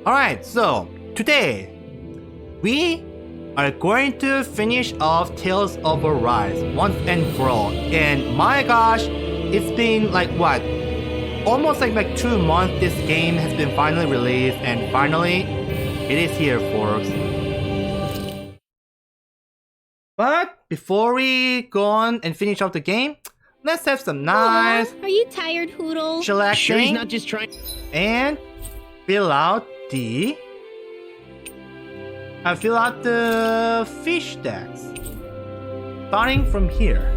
Alright, so today we are going to finish off Tales of Arise once and for all. And my gosh, it's been like what? Almost like 2 months this game has been finally released, and finally it is here, folks. But before we go on and finish off the game, let's have some nice Are you tired, Hoodle? chillaxing Sure he's not just trying. and fill out the fish stacks. Starting from here.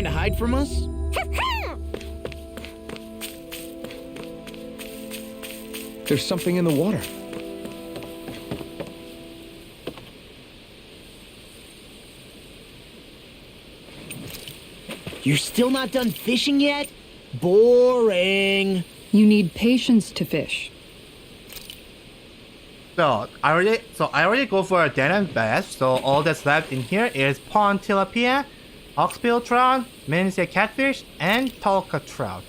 To hide from us? There's something in the water. You're still not done fishing yet? Boring. You need patience to fish. So I already go for a dead end bass. So all that's left in here is pond tilapia, Cobalt Trout, Mencia catfish, and Cobalt Trout.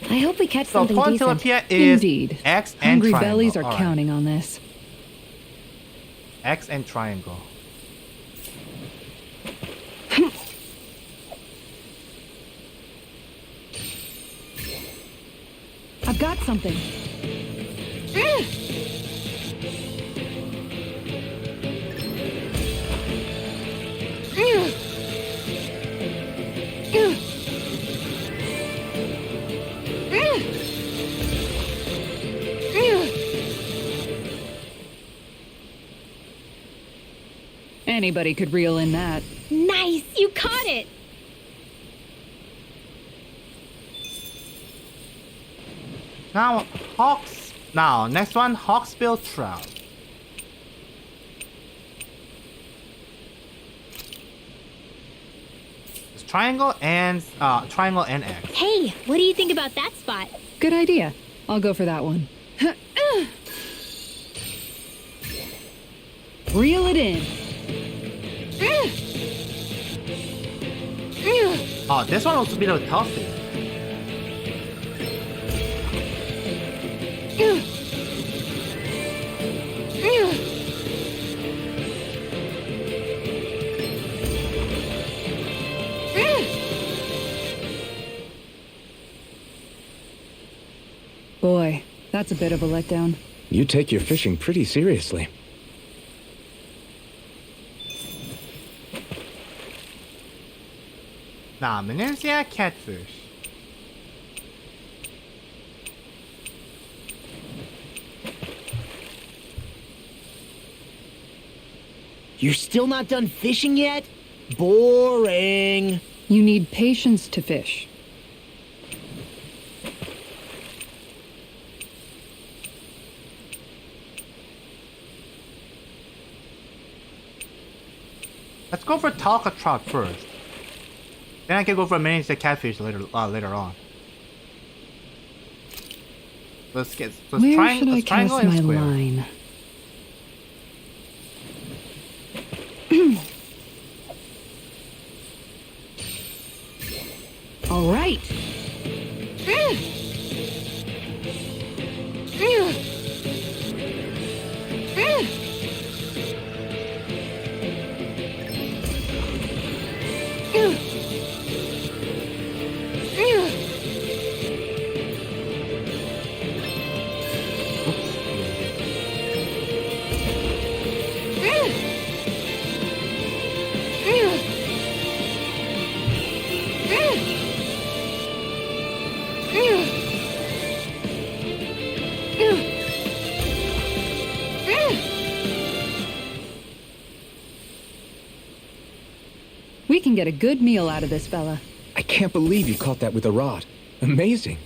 I hope we catch So something pond decent. tilapia is Indeed. X and Hungry triangle. bellies are Alright. counting on this. X and triangle. I've got something. Anybody could reel in that. Nice! You caught it! Next one, Cobalt Trout. It's triangle and X. Hey, what do you think about that spot? Good idea. I'll go for that one. Reel it in. Oh, this one looks a bit of toughy. Boy, that's a bit of a letdown. You take your fishing pretty seriously. Now, Mencia catfish. You're still not done fishing yet? Boring. You need patience to fish. Let's go for Cobalt Trout first. Then I can go for Mencia catfish later on. Where should I cast triangle and my square. line? All right. We can get a good meal out of this fella. I can't believe you caught that with a rod. Amazing.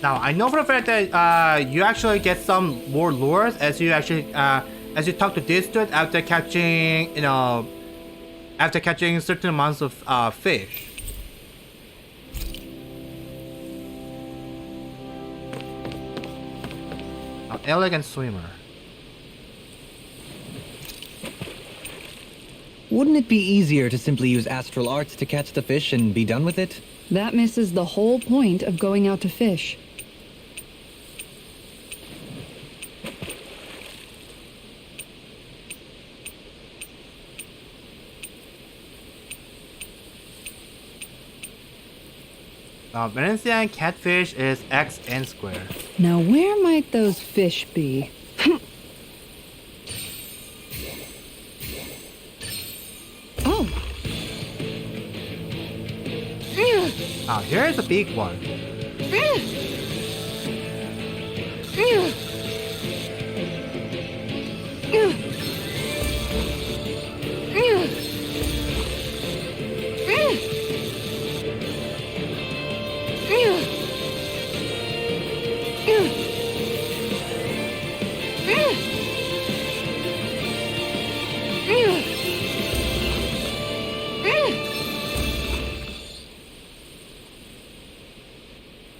Now I know for a fact that you actually get some more lures as you talk to this dude after catching certain amounts of fish. Now, elegant swimmer. Wouldn't it be easier to simply use astral arts to catch the fish and be done with it? That misses the whole point of going out to fish. Venetian catfish is X and square. Now where might those fish be? Oh! Ah, here's a big one.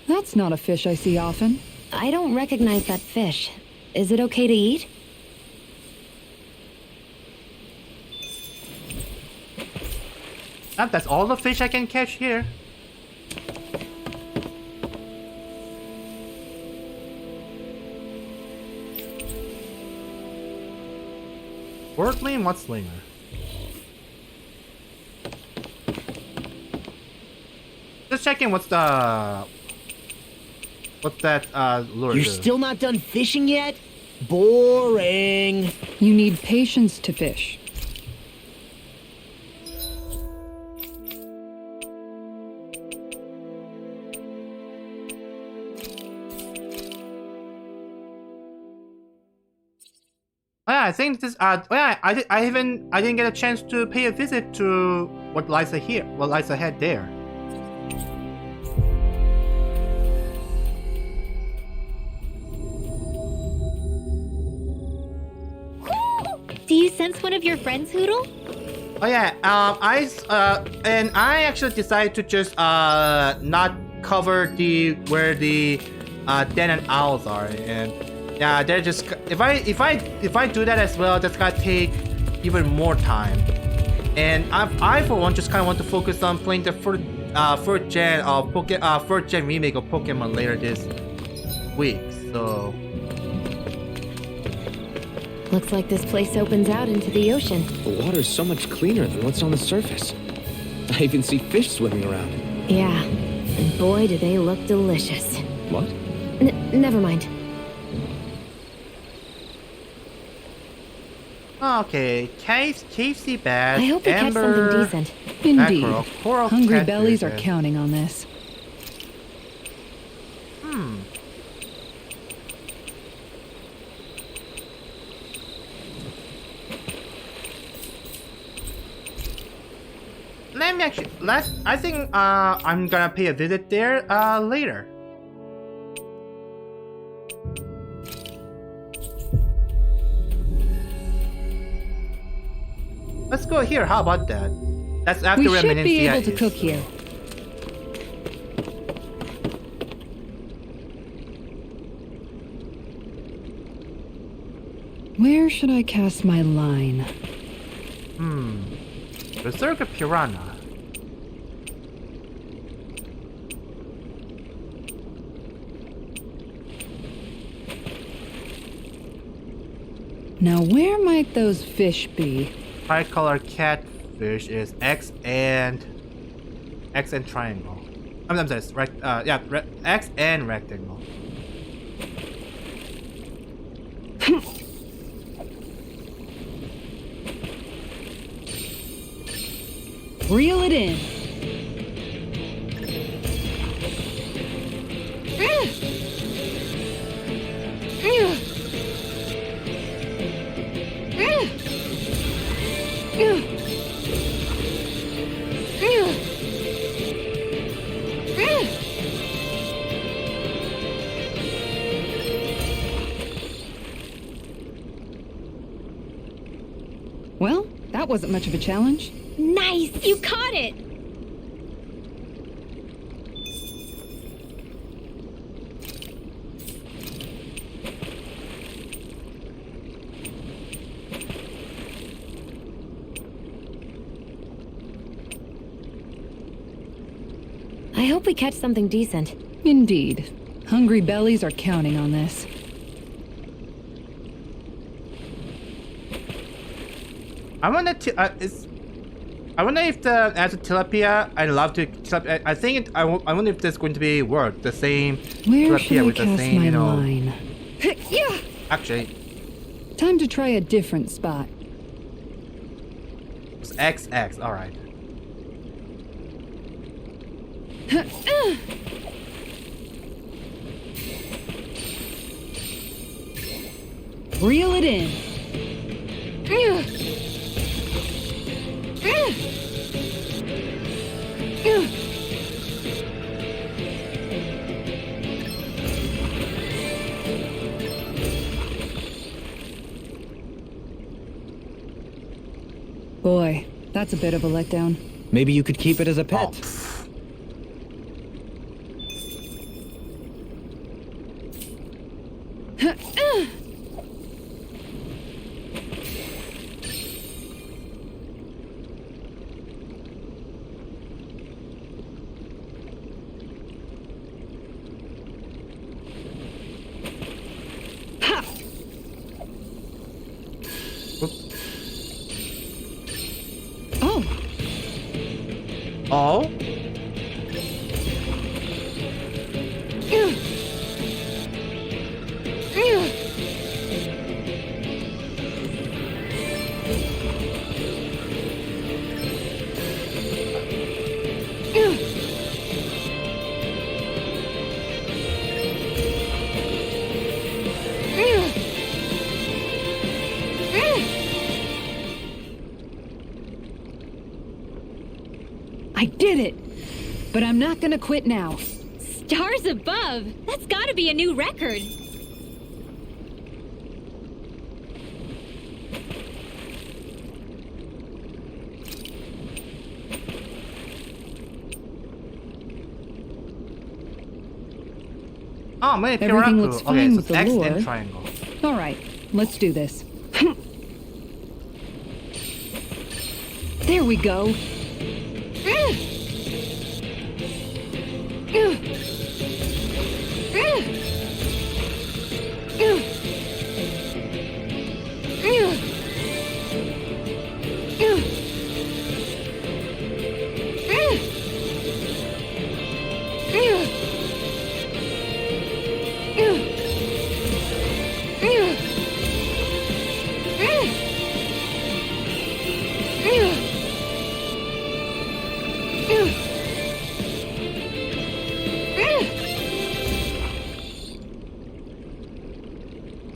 That's not a fish I see often. I don't recognize that fish. Is it okay to eat? That's all the fish I can catch here. Wordling, what slinger? Just checking what's that lure You're do? still not done fishing yet? Boring. You need patience to fish. Oh, yeah, I think this. Yeah, I didn't get a chance to pay a visit to what lies ahead there. Do you sense one of your friends, Hoodle? Oh yeah, and I actually decided to just not cover where the den and owls are, and yeah, they're just if I do that as well, that's gonna take even more time, and I for one just kind of want to focus on playing the first gen remake of Pokemon later this week, so. Looks like this place opens out into the ocean. The water's so much cleaner than what's on the surface. I even see fish swimming around. Yeah, and boy do they look delicious. What? Never mind. Okay, KFC bass, I hope we catch amber, something decent. Indeed. mackerel, coral Hungry catfish, bellies are and- counting on this. I think I'm gonna pay a visit there later. Let's go here. How about that? That's after We should Reminiscence be able to is. cook here. Where should I cast my line? Berserker Piranha. Now where might those fish be? Tricolor catfish is X and triangle. I'm sorry, X and rectangle. Reel it in. Well, that wasn't much of a challenge. Nice! You caught it! hope we catch something decent. Indeed. Hungry bellies are counting on this. I wonder if the as a tilapia, I love to. I think I wonder if there's going to be work the same Where should tilapia I with the cast same, my you know. line? Yeah. Actually, Time to try a different spot. it's XX. All right. Reel it in. Boy, that's a bit of a letdown. Maybe you could keep it as a pet. Oh. Oh, Oh. I did it! But I'm not gonna quit now. Stars above! That's gotta be a new record! Oh, maybe Everything Piraku. looks Okay, fine so with the X lure. and triangle. Alright, let's do this. There we go.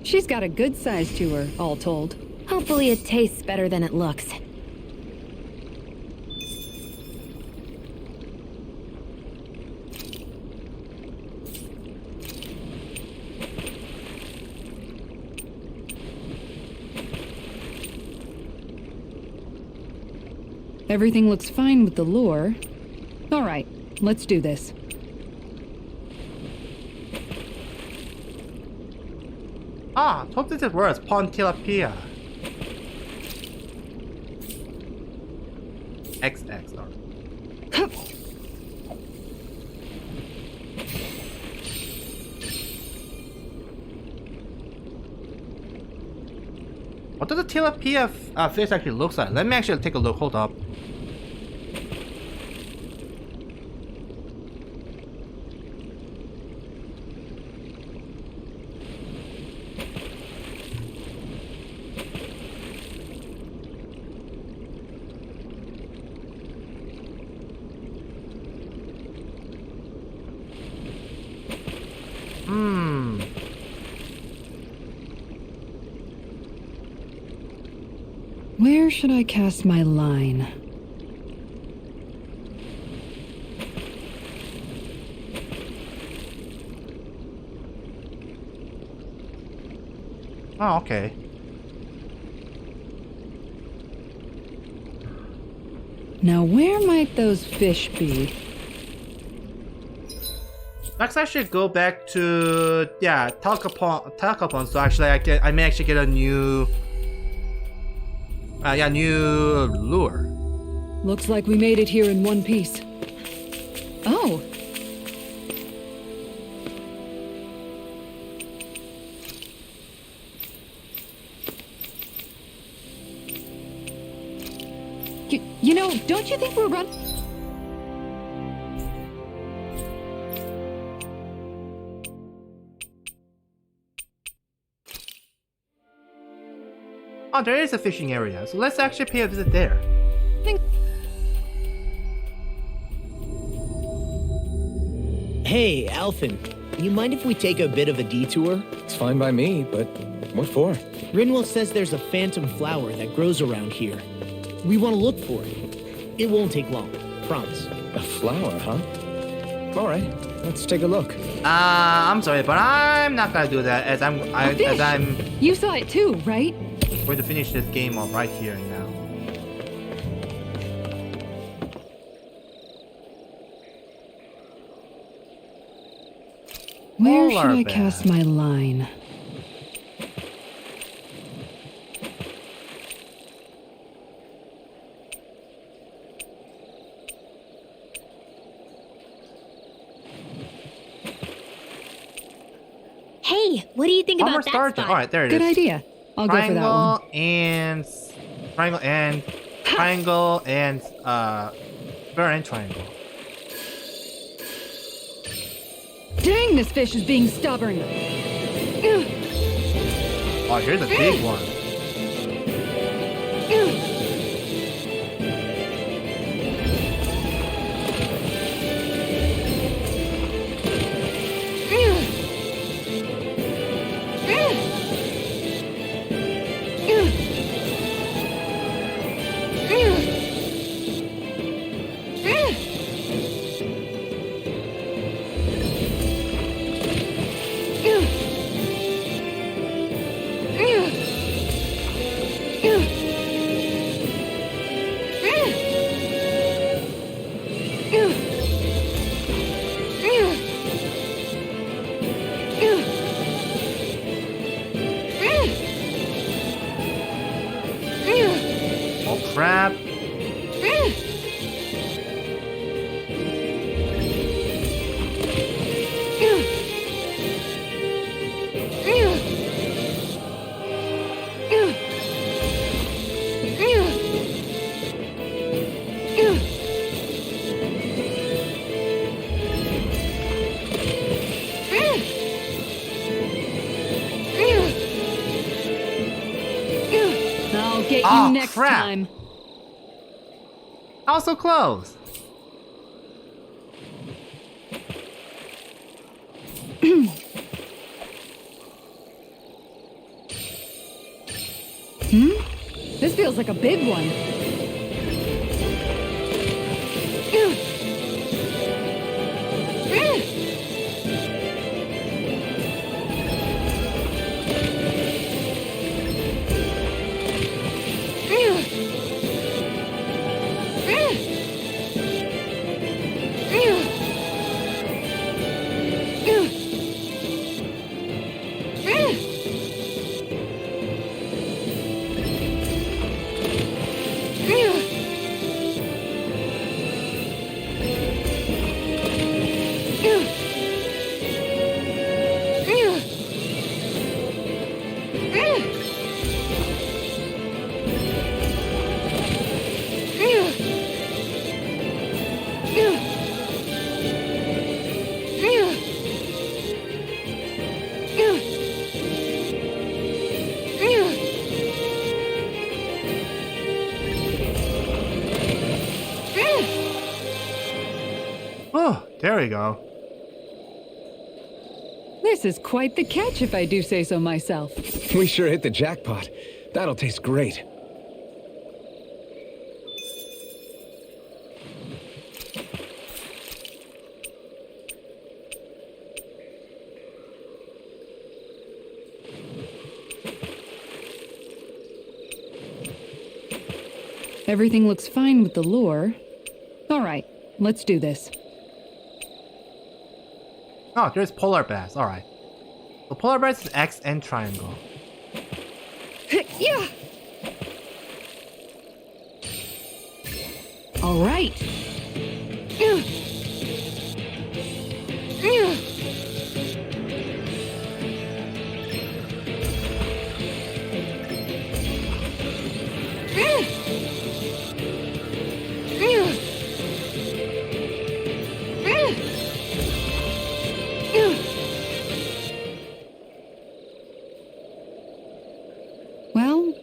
She's got a good size to her, all told. Hopefully it tastes better than it looks. Everything looks fine with the lure. Alright, let's do this. Ah, hope this is worse. Pond tilapia. XX. Sorry. What does a tilapia fish actually looks like? Let me actually take a look. Hold up. Where should I cast my line? Oh, okay. Now where might those fish be? Let's actually go back to Talcapon. So actually, I may actually get a new, new lure. Looks like we made it here in one piece. Oh, You know, don't you think we're run... Oh, there is a fishing area, so let's actually pay a visit there. Hey, Alphen, you mind if we take a bit of a detour? It's fine by me, but what for? Rinwell says there's a phantom flower that grows around here. We want to look for it. It won't take long, promise. A flower, huh? All right, let's take a look. I'm sorry, but I'm not gonna do that as I'm You saw it too, right? going to finish this game off right here and now. Where Polar should I bear. cast my line? Hey, what do you think One more about that star. spot? All right, there it Good is. idea. I'll go for that one. Triangle and triangle and square and triangle. Dang, this fish is being stubborn. Oh, here's a big one. Oh crap. I'll get Oh, you next crap. time. Also close. This feels like a big one. Oh, there we go. This is quite the catch, if I do say so myself. We sure hit the jackpot. That'll taste great. Everything looks fine with the lure. All right, let's do this. Oh, there's polar bears. All right. So polar bears is X and triangle. Yeah. All right.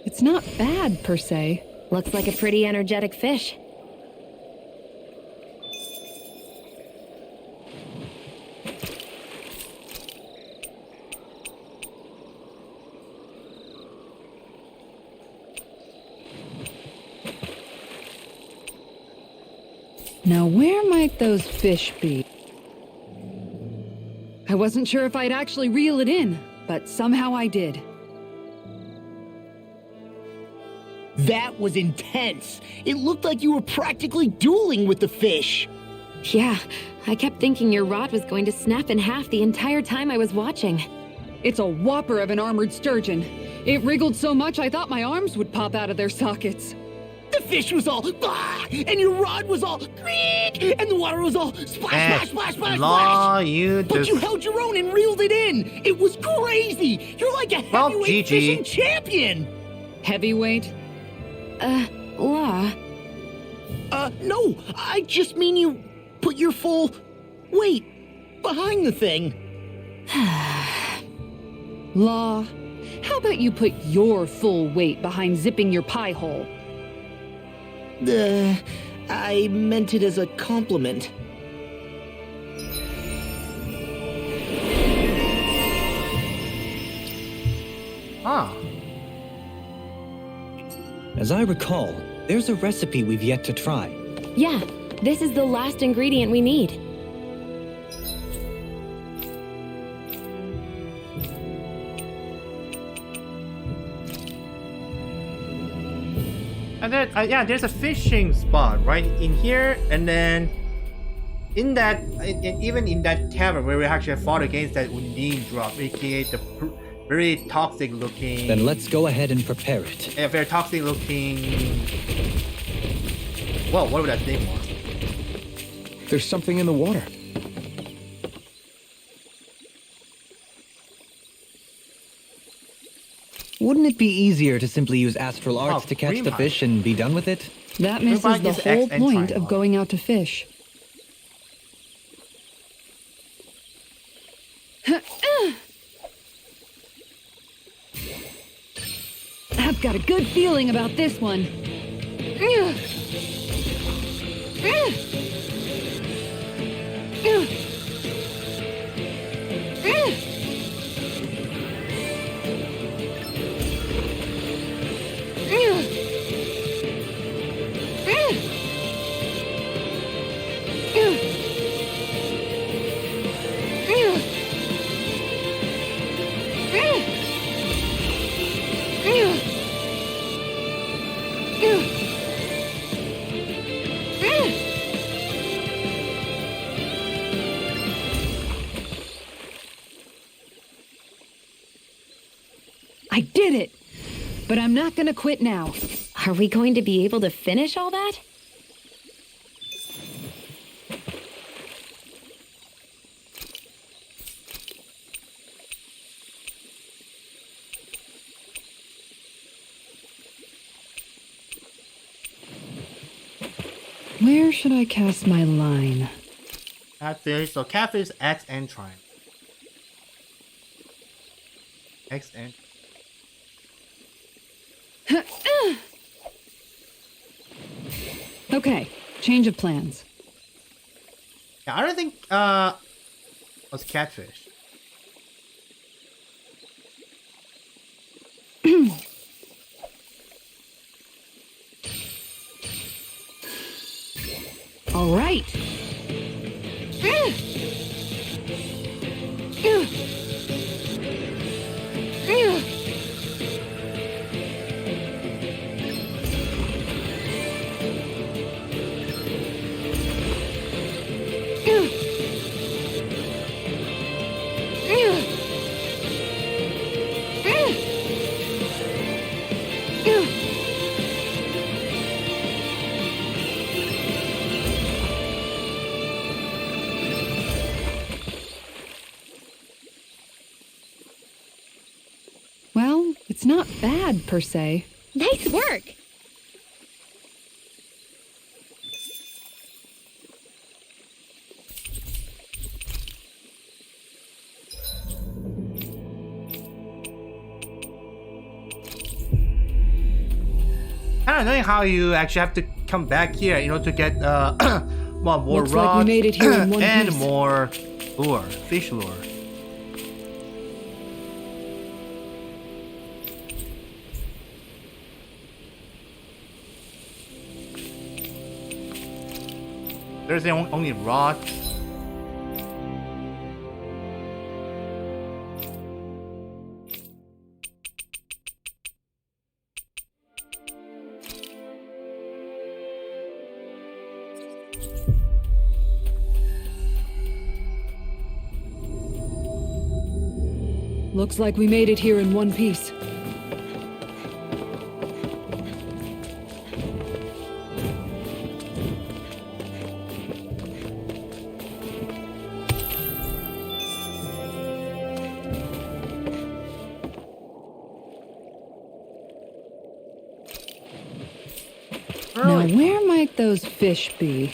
It's not bad, per se. Looks like a pretty energetic fish. Now, where might those fish be? I wasn't sure if I'd actually reel it in, but somehow I did. That was intense. It looked like you were practically dueling with the fish. Yeah, I kept thinking your rod was going to snap in half the entire time I was watching. It's a whopper of an armored sturgeon. It wriggled so much I thought my arms would pop out of their sockets. The fish was all bah, and your rod was all creak, and the water was all splash, splash, splash, Law, splash. you But just... you held your own and reeled it in. It was crazy. You're like a Well, heavyweight GG. fishing champion. Heavyweight? Law. No, I just mean you put your full weight behind the thing. Law, how about you put your full weight behind zipping your pie hole? I meant it as a compliment. Huh. As I recall, there's a recipe we've yet to try. Yeah, this is the last ingredient we need. And then, yeah, there's a fishing spot right in here, and then in that, even in that tavern where we actually fought against that Undine drop, aka the very toxic looking. Then let's go ahead and prepare it. Yeah, very toxic looking. Whoa, whatever that thing was. There's something in the water. Wouldn't it be easier to simply use astral arts Oh, to catch the Greenheart. fish and be done with it? That What misses about the this whole X and point triangle? of going out to fish. I've got a good feeling about this one. I did it! But I'm not gonna quit now. Are we going to be able to finish all that? Where should I cast my line? Catfish, so catfish, X and triangle. X and. Okay, change of plans. Yeah, I don't think was catfish. All right. Well, it's not bad per se. Nice work! I don't know how you actually have to come back here, you know, to get more Looks rods like we made it here in one and piece. more lure, fish lure. There's only rod. Looks like we made it here in one piece. Now, where might those fish be?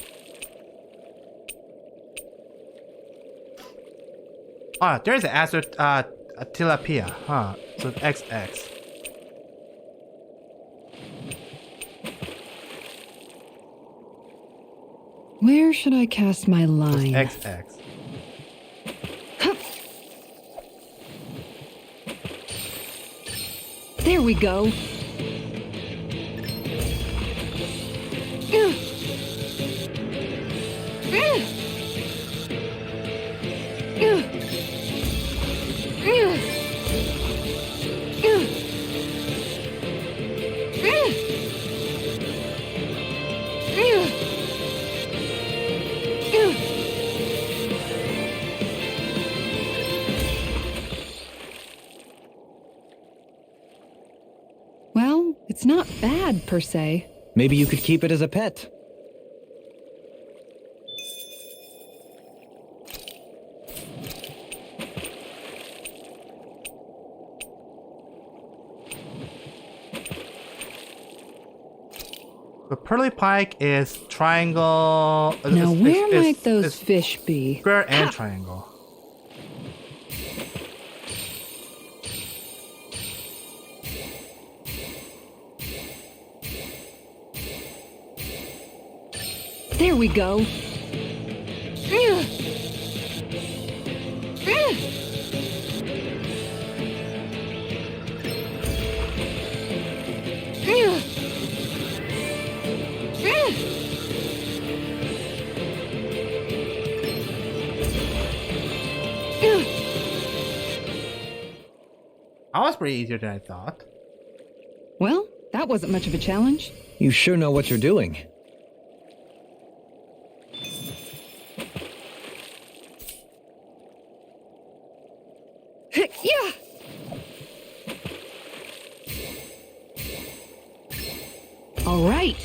Ah, there's an answer. A tilapia, huh? So XX. Where should I cast my line? XX. There we go. Well, it's not bad per se. Maybe you could keep it as a pet. The pearly pike is triangle. Now, where might those fish be? Square and triangle. There we go. That was pretty easier than I thought. Well, that wasn't much of a challenge. You sure know what you're doing. Yeah. All right.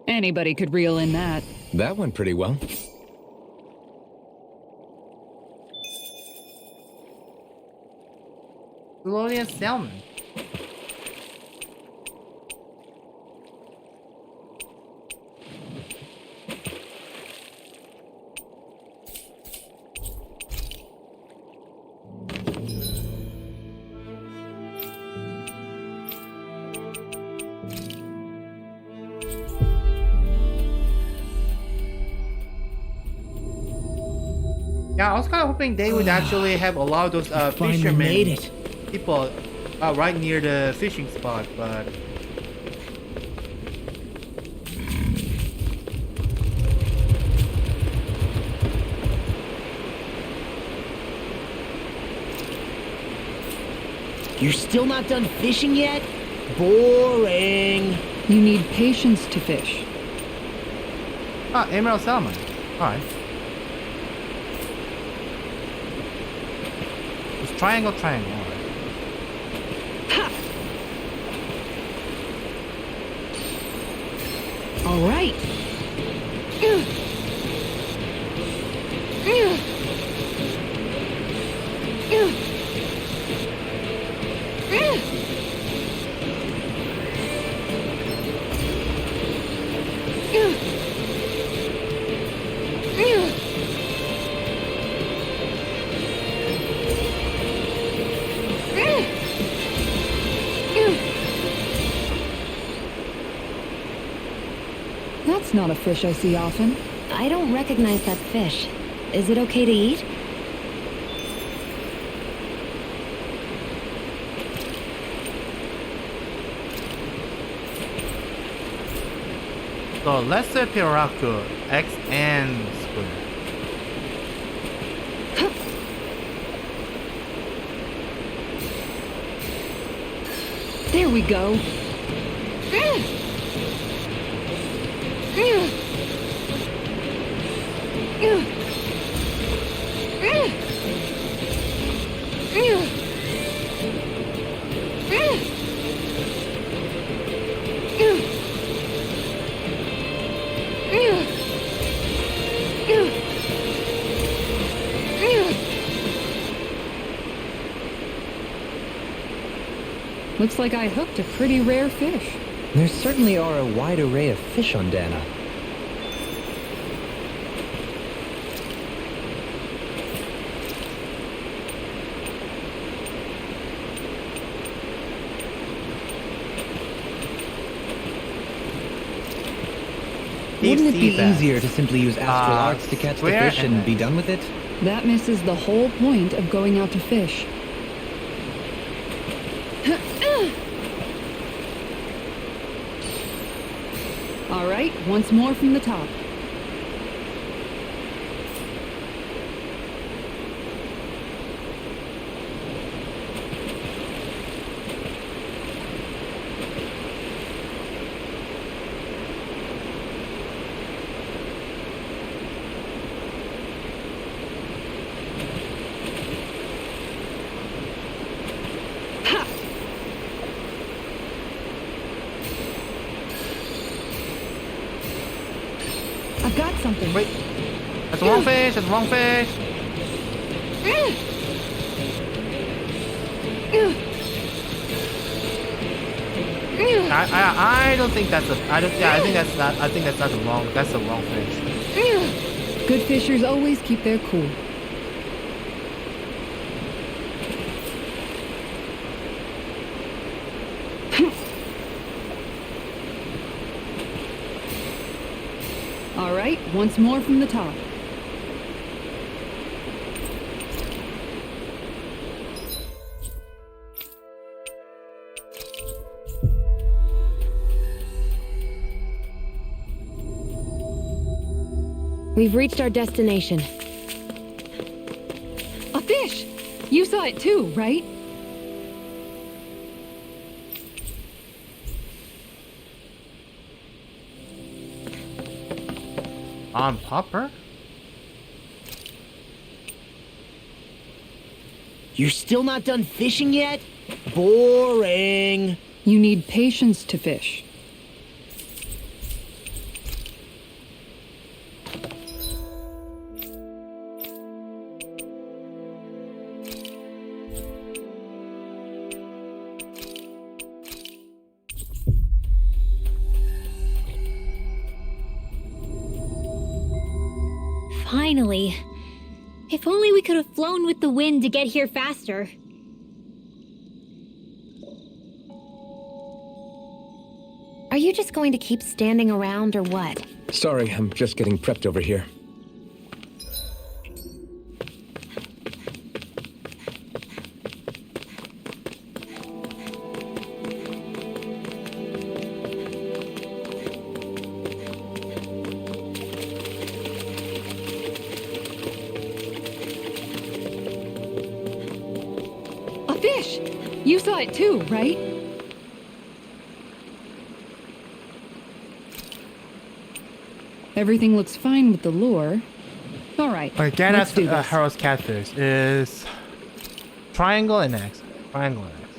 Anybody could reel in that. That went pretty well. Colonial salmon. Yeah, I was kind of hoping they would actually have a lot of those Finally fishermen made it. people right near the fishing spot, but You're still not done fishing yet? Boring. You need patience to fish. emerald salmon. All right. It's triangle, triangle. All right. All right. That's not a fish I see often. I don't recognize that fish. Is it okay to eat? So lesser Piraku, X and square. There we go. Looks like I hooked a pretty rare fish. There certainly are a wide array of fish on Dana. Wouldn't it be easier to simply use astral arts to catch the fish and be done with it? That misses the whole point of going out to fish. All right, once more from the top. I've got something. Wait, that's the wrong fish. That's the wrong fish. I don't think that's a. I don't. Yeah, I think that's not. I think that's not the wrong. That's the wrong fish. Good fishers always keep their cool. All right, once more from the top. We've reached our destination. A fish! You saw it too, right? On popper? You're still not done fishing yet? Boring. You need patience to fish. Finally. If only we could have flown with the wind to get here faster. Are you just going to keep standing around or what? Sorry, I'm just getting prepped over here. A fish! You saw it too, right? Everything looks fine with the lure. All right, let's do this. Harold's catfish is triangle and X. Triangle and X.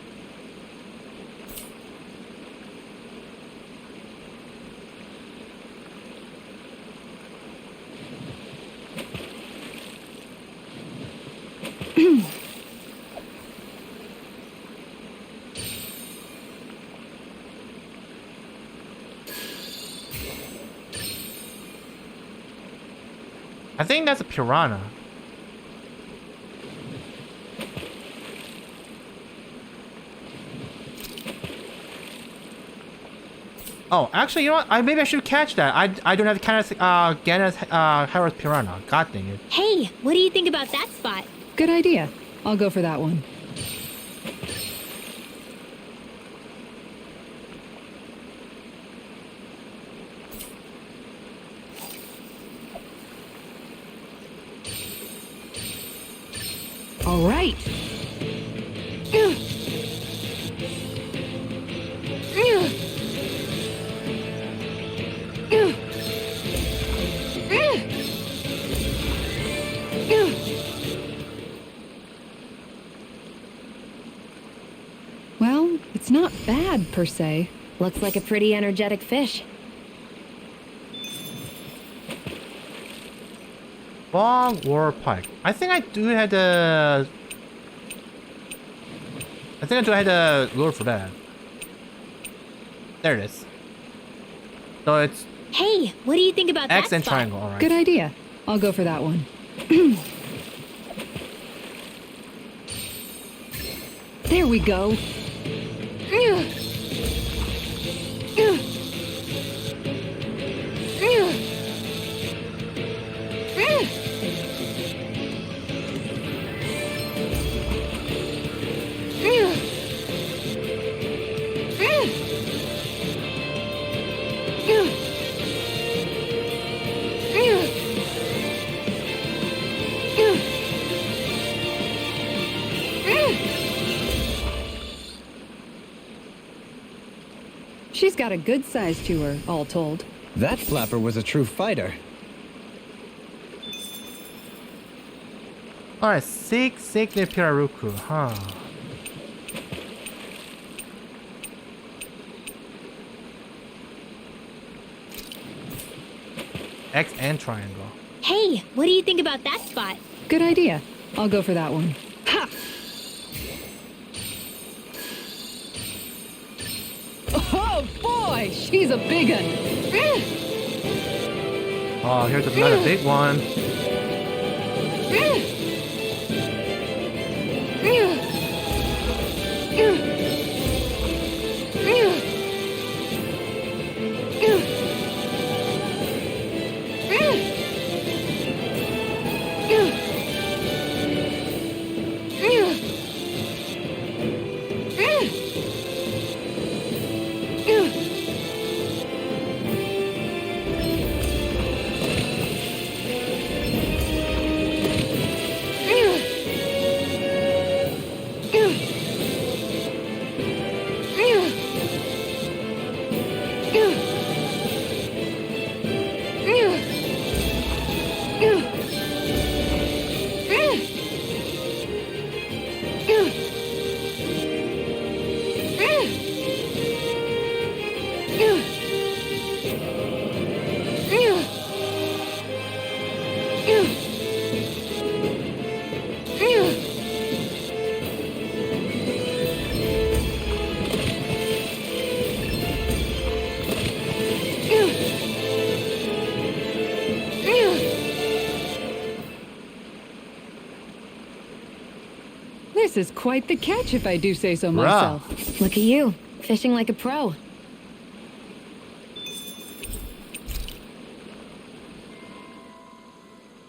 I think that's a piranha. Oh, actually, you know what? Maybe I should catch that. I don't have Ganna's Harris piranha. God dang it. Hey, what do you think about that spot? Good idea. I'll go for that one. All right. Well, it's not bad per se. Looks like a pretty energetic fish. Bog or pike? I think I do have the. I think I do have the lure for that. There it is. So it's Hey, what do you think about X that and spot? triangle. All right. Good idea. I'll go for that one. There we go. She's got a good size to her, all told. That flapper was a true fighter. Alright, Seek the Piraruku, huh? X and triangle. Hey, what do you think about that spot? Good idea. I'll go for that one. Ha! Oh boy, she's a big one. Oh, here's another big one. This is quite the catch, if I do say so myself. Look at you, fishing like a pro.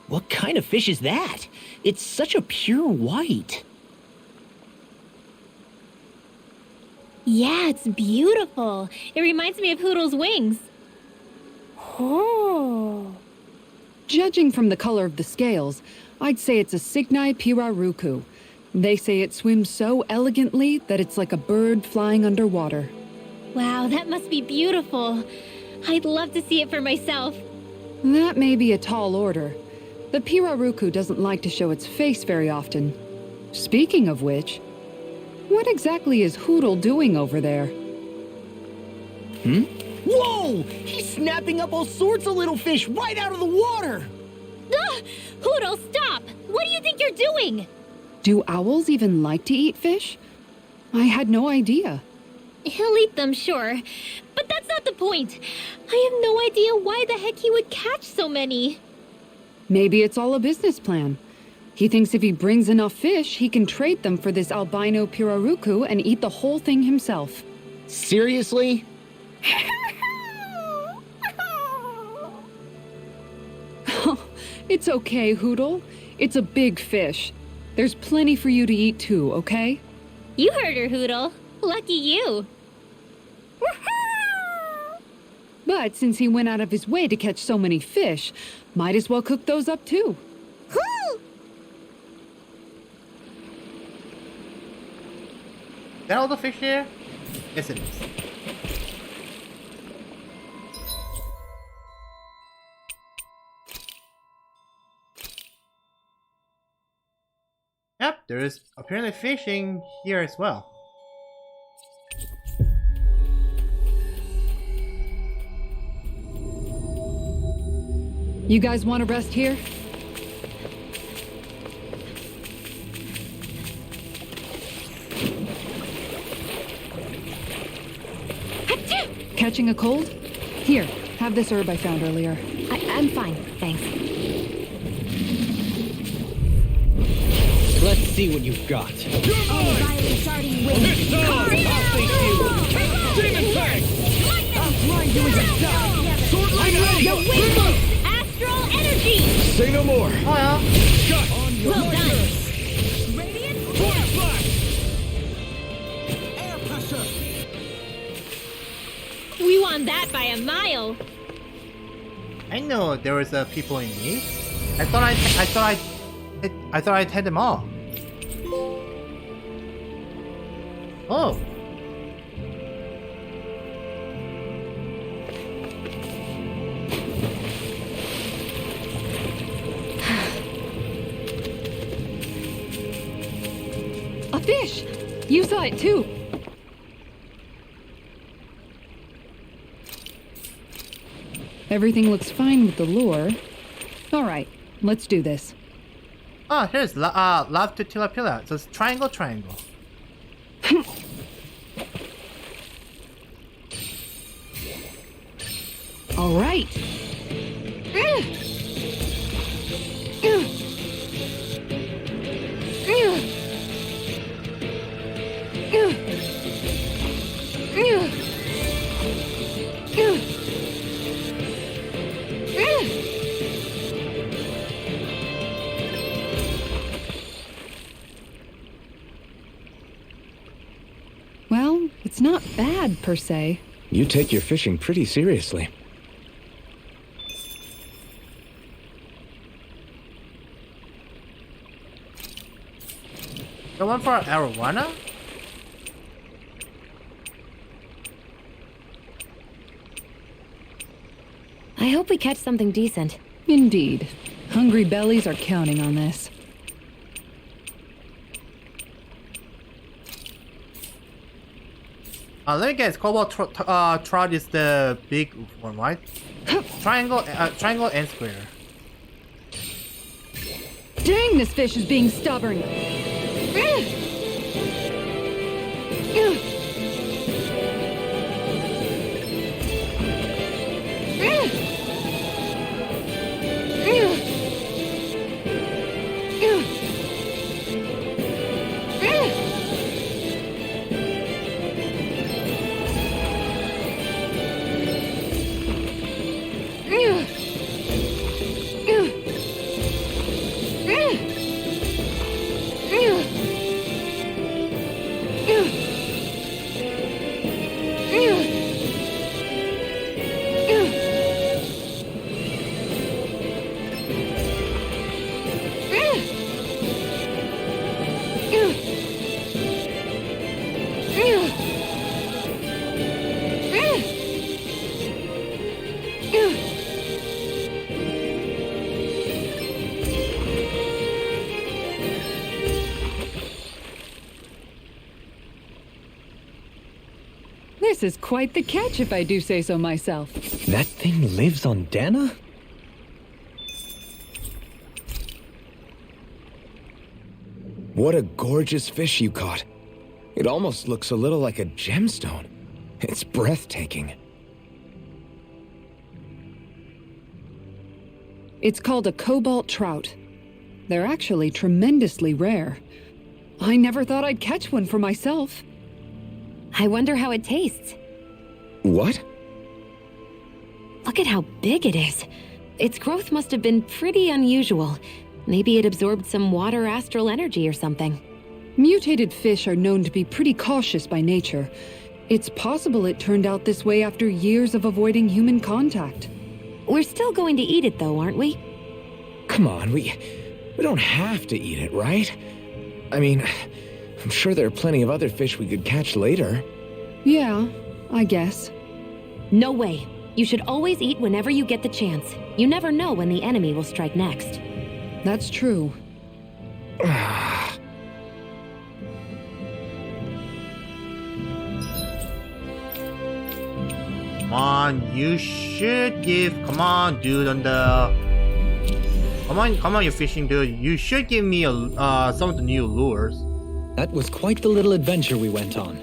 What kind of fish is that? It's such a pure white. Yeah, it's beautiful. It reminds me of Hoodle's wings. Oh. Judging from the color of the scales, I'd say it's a Cygnai piraruku. They say it swims so elegantly that it's like a bird flying underwater. Wow, that must be beautiful. I'd love to see it for myself. That may be a tall order. The piraruku doesn't like to show its face very often. Speaking of which, what exactly is Hoodle doing over there? Whoa! He's snapping up all sorts of little fish right out of the water! Ah! Hoodle, stop! What do you think you're doing? Do owls even like to eat fish? I had no idea. He'll eat them, sure. But that's not the point. I have no idea why the heck he would catch so many. Maybe it's all a business plan. He thinks if he brings enough fish, he can trade them for this albino pirarucu and eat the whole thing himself. Seriously? It's okay, Hoodle. It's a big fish. There's plenty for you to eat too, okay? You heard her, Hoodle. Lucky you. But since he went out of his way to catch so many fish, might as well cook those up too. Is that all the fish here? Yes, it is. Yep, there is apparently fishing here as well. You guys want to rest here? Catching a cold? Here, have this herb I found earlier. I'm fine, thanks. Let's see what you've got. Starting with the wind! Astral energy! Say no more. Oh yeah. Well done! We won that by a mile! I know there was people in need. I thought I'd had them all. Oh. A fish! You saw it too. Everything looks fine with the lure. All right, let's do this. Oh, here's love to tilapia. So it's triangle. All right. Well, it's not bad per se. You take your fishing pretty seriously. The one for arowana? I hope we catch something decent. Indeed. Hungry bellies are counting on this. Let me guess. Cobalt Trout is the big one, right? Triangle and square. Dang, this fish is being stubborn. This is quite the catch, if I do say so myself. That thing lives on Dana? What a gorgeous fish you caught. It almost looks a little like a gemstone. It's breathtaking. It's called a Cobalt Trout. They're actually tremendously rare. I never thought I'd catch one for myself. I wonder how it tastes. What? Look at how big it is. Its growth must have been pretty unusual. Maybe it absorbed some water astral energy or something. Mutated fish are known to be pretty cautious by nature. It's possible it turned out this way after years of avoiding human contact. We're still going to eat it though, aren't we? Come on, we don't have to eat it, right? I mean, I'm sure there are plenty of other fish we could catch later. Yeah, I guess. No way. You should always eat whenever you get the chance. You never know when the enemy will strike next. That's true. Come on, you should give. Come on, dude, on the. Come on, you fishing dude. You should give me some of the new lures. That was quite the little adventure we went on.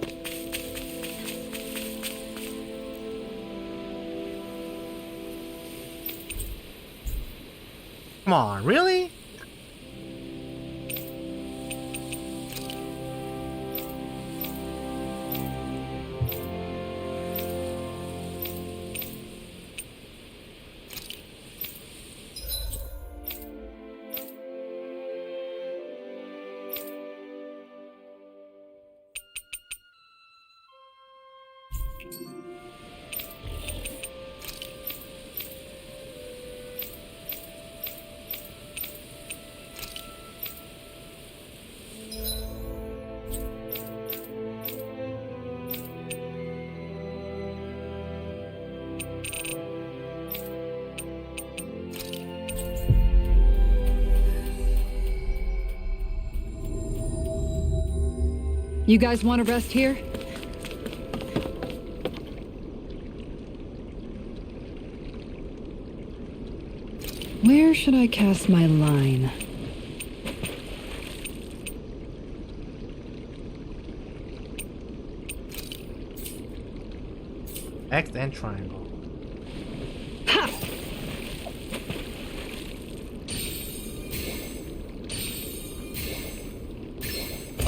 Come on, really? You guys want to rest here? Where should I cast my line? X and triangle. Ha!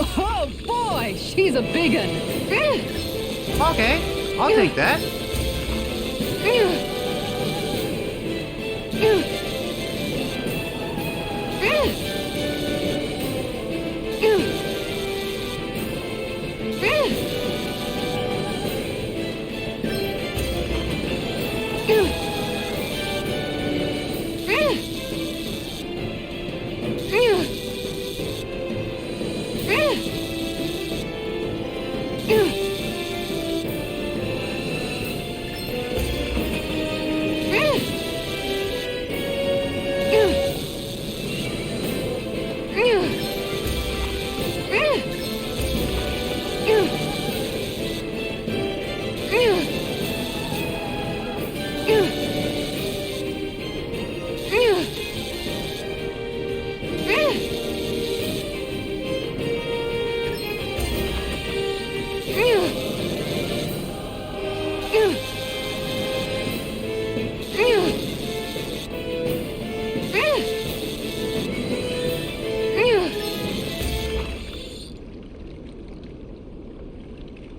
Oh boy, she's a big one. Okay, I'll take that.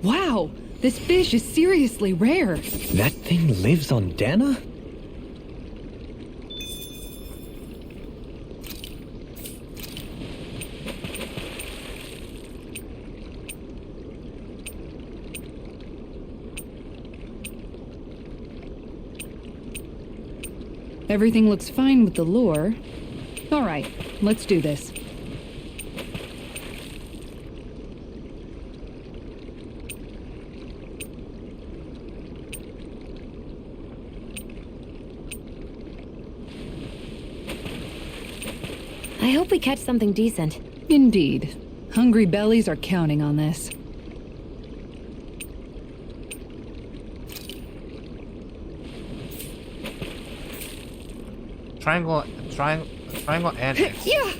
Wow, this fish is seriously rare. That thing lives on Dana? Everything looks fine with the lure. All right, let's do this. I hope we catch something decent. Indeed. Hungry bellies are counting on this. Triangle and X. Yeah.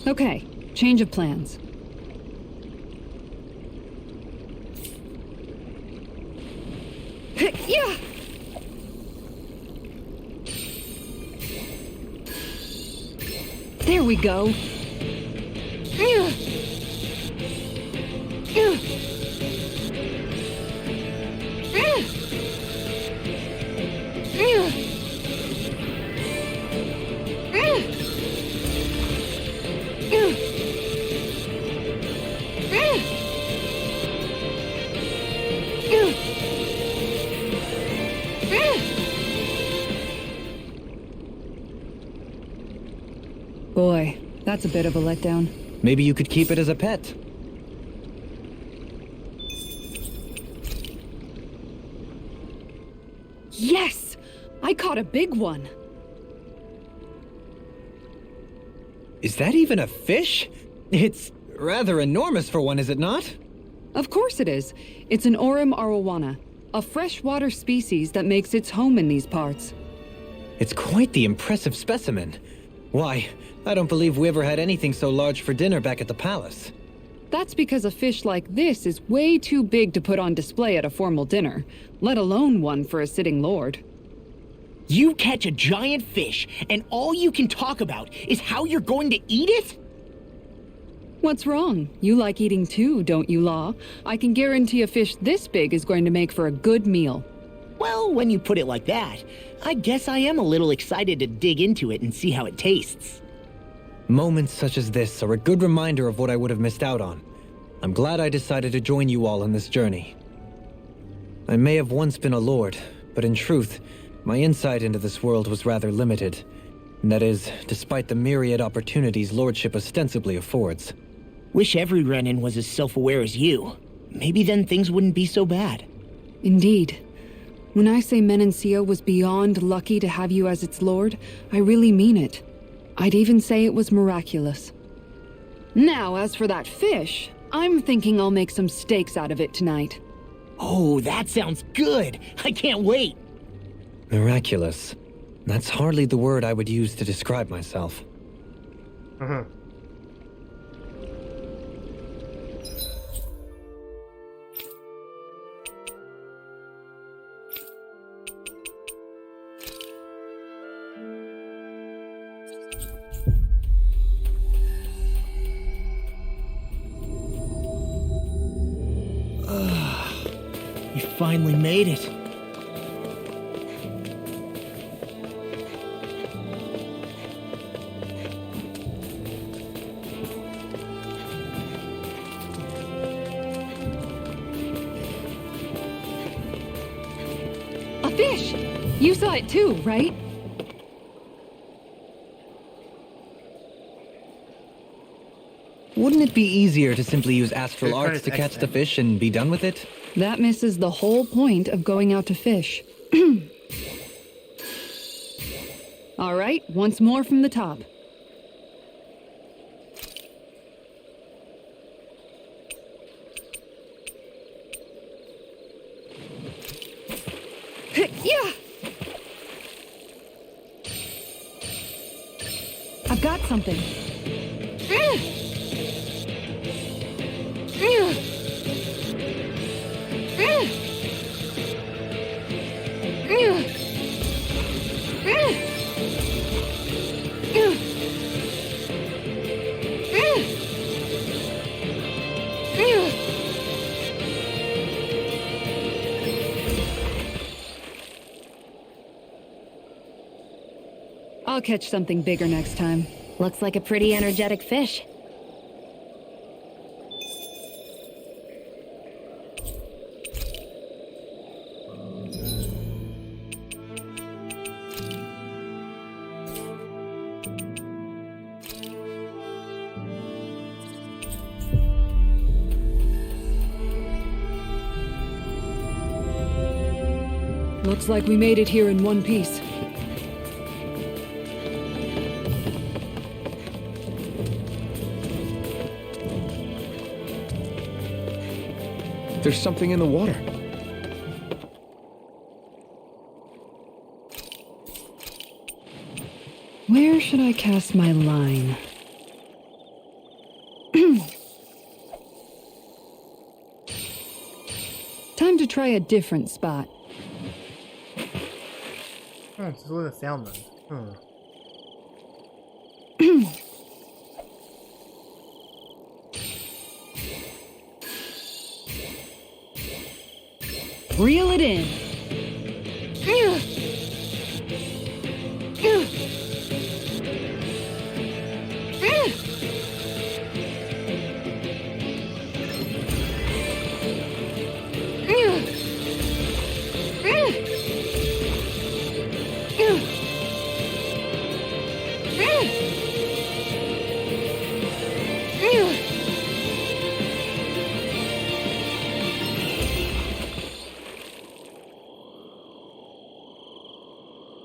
Okay, change of plans. Yeah. There we go. Boy, that's a bit of a letdown. Maybe you could keep it as a pet. Yes! I caught a big one. Is that even a fish? It's rather enormous for one, is it not? Of course it is. It's an Orem arowana, a freshwater species that makes its home in these parts. It's quite the impressive specimen. Why, I don't believe we ever had anything so large for dinner back at the palace. That's because a fish like this is way too big to put on display at a formal dinner, let alone one for a sitting lord. You catch a giant fish, and all you can talk about is how you're going to eat it? What's wrong? You like eating too, don't you, Law? I can guarantee a fish this big is going to make for a good meal. Well, when you put it like that, I guess I am a little excited to dig into it and see how it tastes. Moments such as this are a good reminder of what I would have missed out on. I'm glad I decided to join you all on this journey. I may have once been a lord, but in truth, my insight into this world was rather limited. And that is, despite the myriad opportunities lordship ostensibly affords. Wish every Renin was as self-aware as you. Maybe then things wouldn't be so bad. Indeed. When I say Menencio was beyond lucky to have you as its lord, I really mean it. I'd even say it was miraculous. Now, as for that fish, I'm thinking I'll make some steaks out of it tonight. Oh, that sounds good! I can't wait! Miraculous. That's hardly the word I would use to describe myself. You finally made it. A fish! You saw it too, right? Wouldn't it be easier to simply use astral Good arts to credit, catch the excellent. fish and be done with it? That misses the whole point of going out to fish. All right, once more from the top. Yeah! I've got something. I'll catch something bigger next time. Looks like a pretty energetic fish. Looks like we made it here in one piece. There's something in the water. Where should I cast my line? Time to try a different spot. It's with a salmon. Reel it in.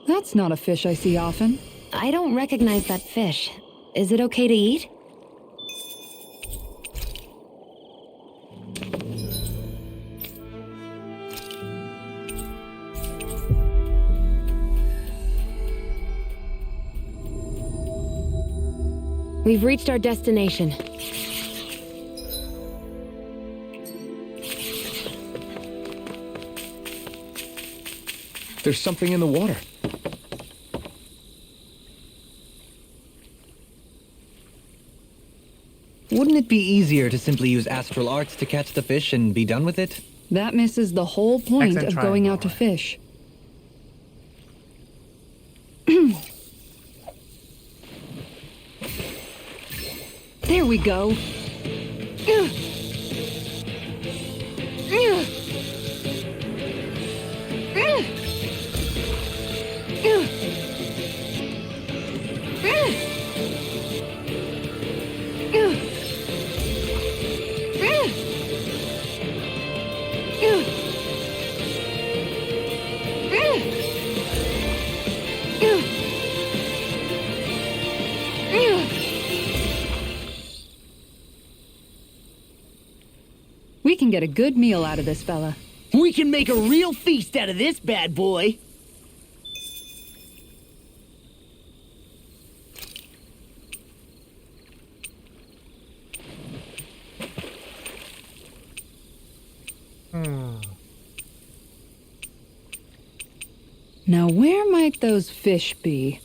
That's not a fish I see often. I don't recognize that fish. Is it okay to eat? We've reached our destination. There's something in the water. Wouldn't it be easier to simply use astral arts to catch the fish and be done with it? That misses the whole point Accent of going triangle. out to fish. There we go. We can get a good meal out of this fella. We can make a real feast out of this bad boy. Now where might those fish be?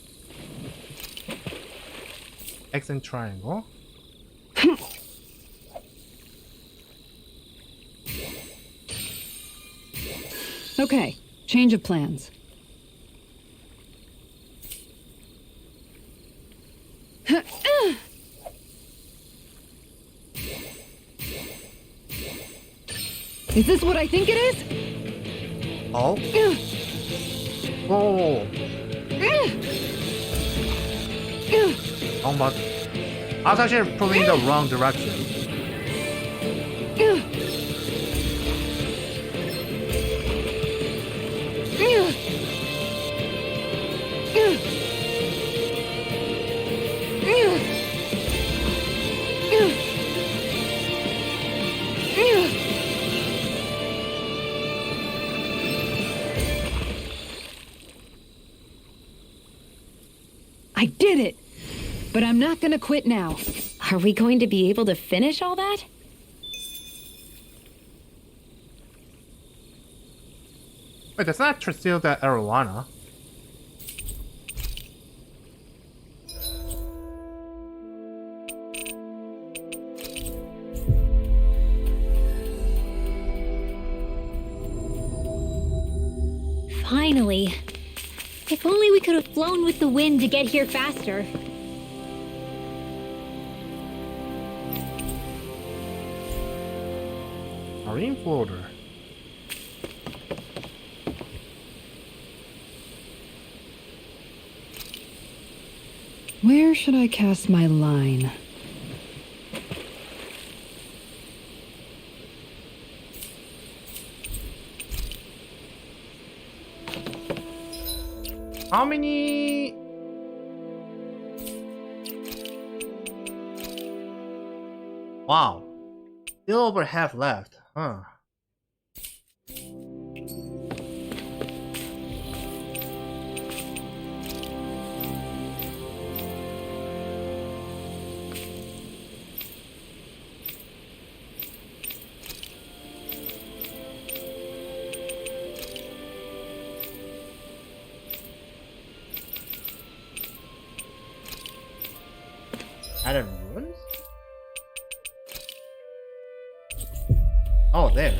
Accent triangle. Okay, change of plans. Is this what I think it is? Oh. Oh. Oh my. I was actually pulling the wrong direction. I did it! But I'm not gonna quit now. Are we going to be able to finish all that? Wait, that's not still the arowana. Finally. If only we could have flown with the wind to get here faster. Marine floater. Where should I cast my line? How many? Wow. Still over half left, huh? Added ruins? Oh, there.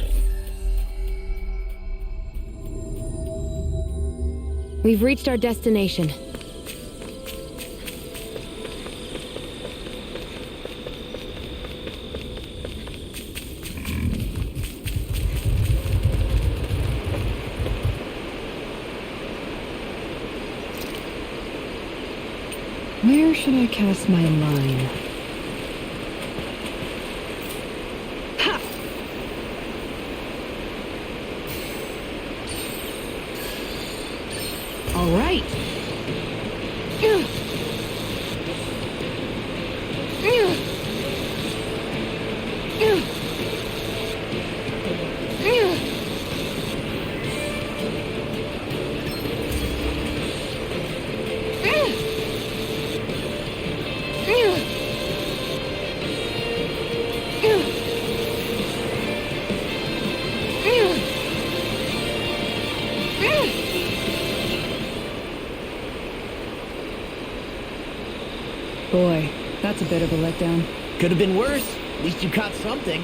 We've reached our destination. Where should I cast my line? Ha! All right. Boy, that's a bit of a letdown. Could have been worse. At least you caught something.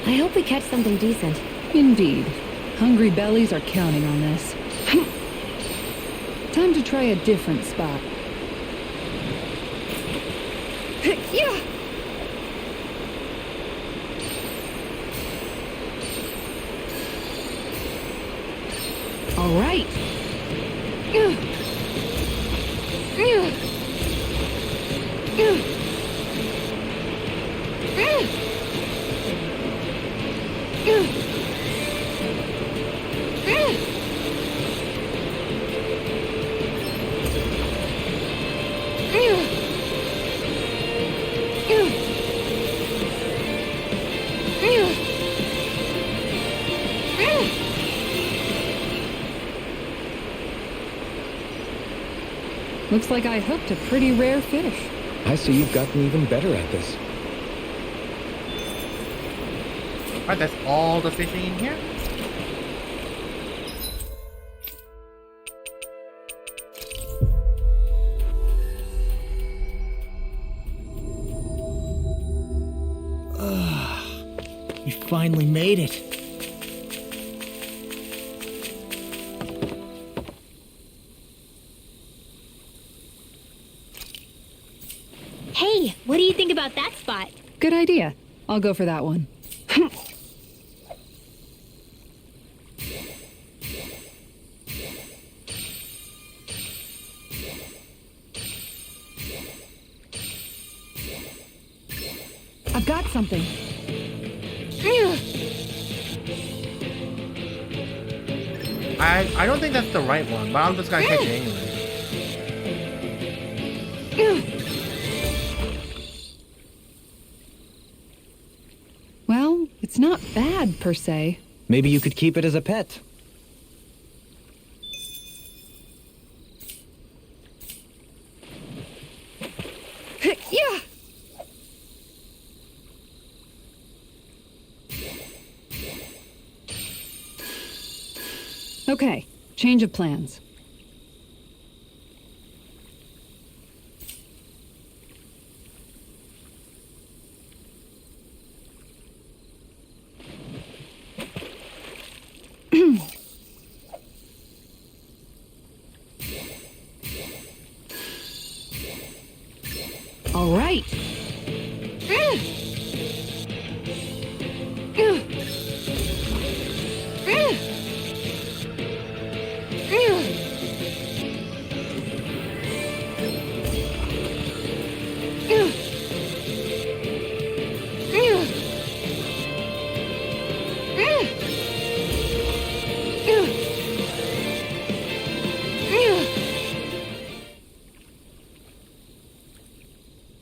I hope we catch something decent. Indeed. Hungry bellies are counting on this. Time to try a different spot. Yeah! All right. Looks like I hooked a pretty rare fish. I see you've gotten even better at this. Alright, that's all the fishing in here? We finally made it. Hey, what do you think about that spot? Good idea. I'll go for that one. I've got something. I don't think that's the right one, but I'm just gonna catch it anyway. Well, it's not bad per se. Maybe you could keep it as a pet. Yeah. Okay, change of plans. All right.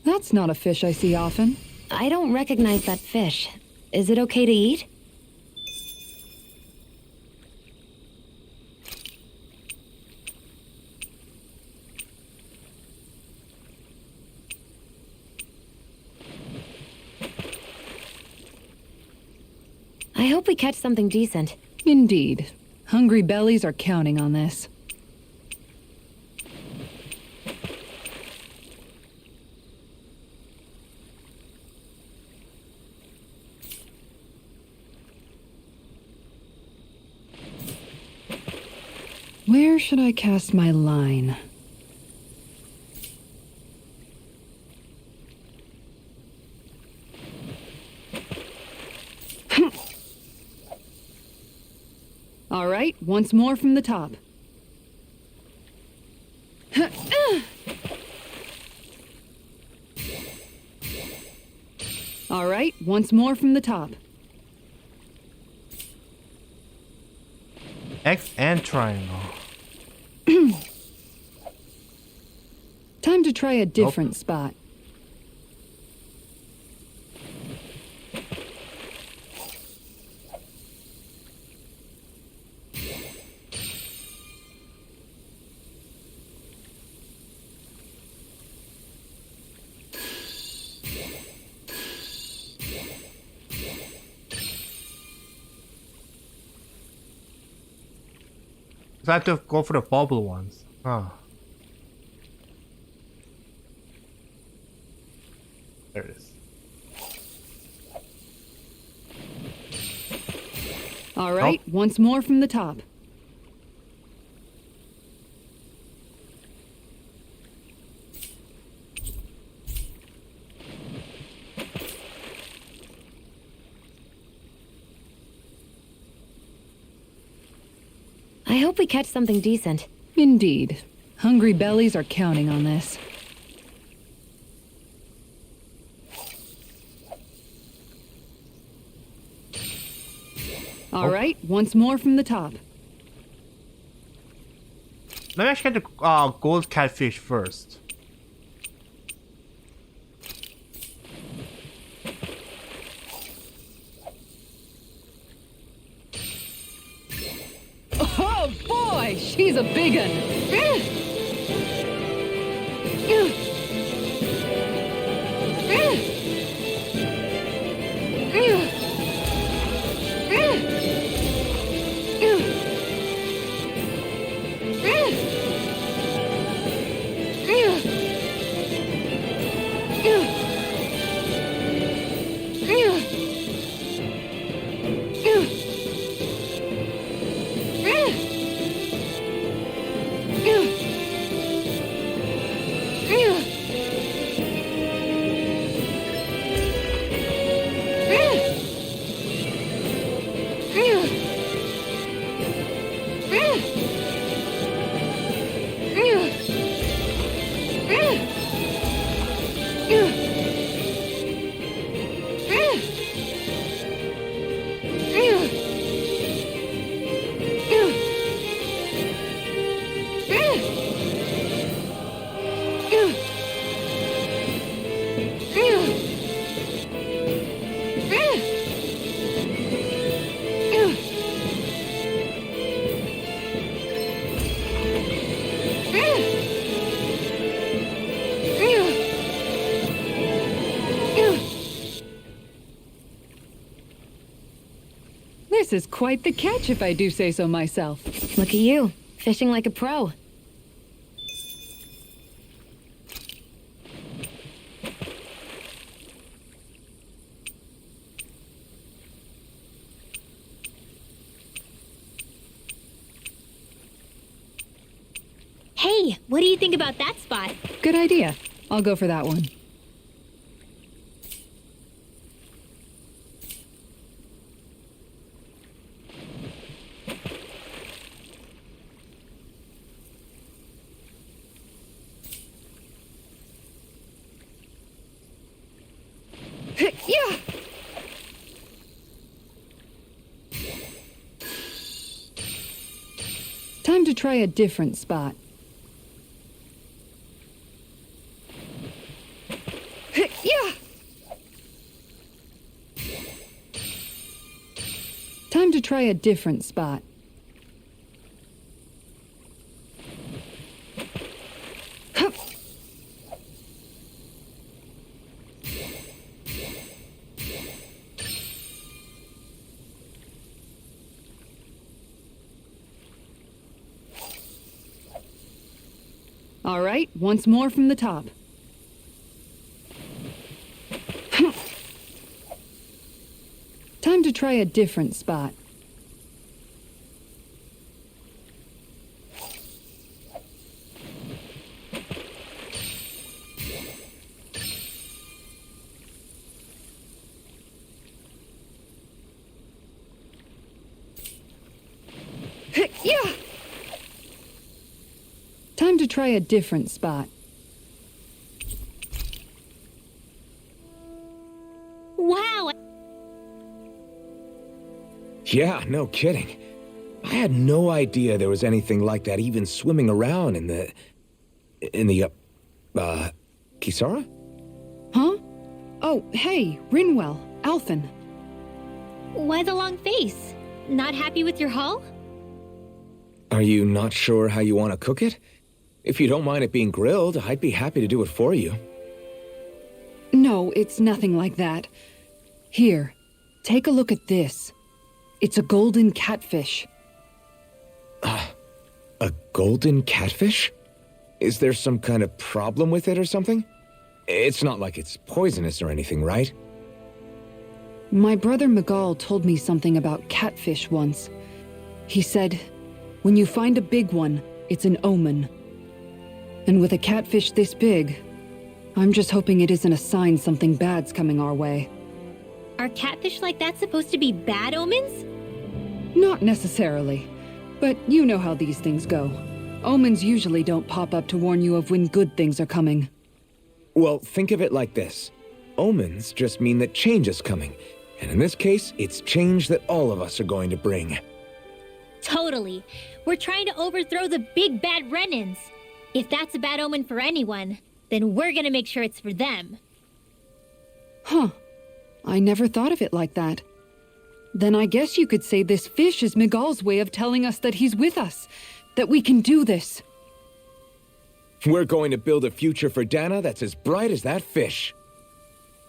That's not a fish I see often. I don't recognize that fish. Is it okay to eat? I hope we catch something decent. Indeed. Hungry bellies are counting on this. Where should I cast my line? All right, once more from the top. All right, once more from the top. X and triangle. Time to try a different spot. So I have to go for the bubble ones. Oh. There it is. All right, once more from the top. I hope we catch something decent. Indeed. Hungry bellies are counting on this. All right, once more from the top. Let me actually get the gold catfish first. Oh boy, she's a big one. This is quite the catch, if I do say so myself. Look at you, fishing like a pro. Hey, what do you think about that spot? Good idea. I'll go for that one. Yeah. Time to try a different spot. Yeah. Time to try a different spot. All right, once more from the top. Time to try a different spot. try a different spot. Wow! Yeah, no kidding. I had no idea there was anything like that even swimming around in the... Kisara? Huh? Oh, hey, Rinwell, Alphen. Why the long face? Not happy with your haul? Are you not sure how you want to cook it? If you don't mind it being grilled, I'd be happy to do it for you. No, it's nothing like that. Here, take a look at this. It's a golden catfish. A golden catfish? Is there some kind of problem with it or something? It's not like it's poisonous or anything, right? My brother Miguel told me something about catfish once. He said, when you find a big one, it's an omen. And with a catfish this big, I'm just hoping it isn't a sign something bad's coming our way. Are catfish like that supposed to be bad omens? Not necessarily, but you know how these things go. Omens usually don't pop up to warn you of when good things are coming. Well, think of it like this. Omens just mean that change is coming. And in this case, it's change that all of us are going to bring. Totally. We're trying to overthrow the big bad Renans. If that's a bad omen for anyone, then we're gonna make sure it's for them. Huh. I never thought of it like that. Then I guess you could say this fish is Miguel's way of telling us that he's with us. That we can do this. We're going to build a future for Dana that's as bright as that fish.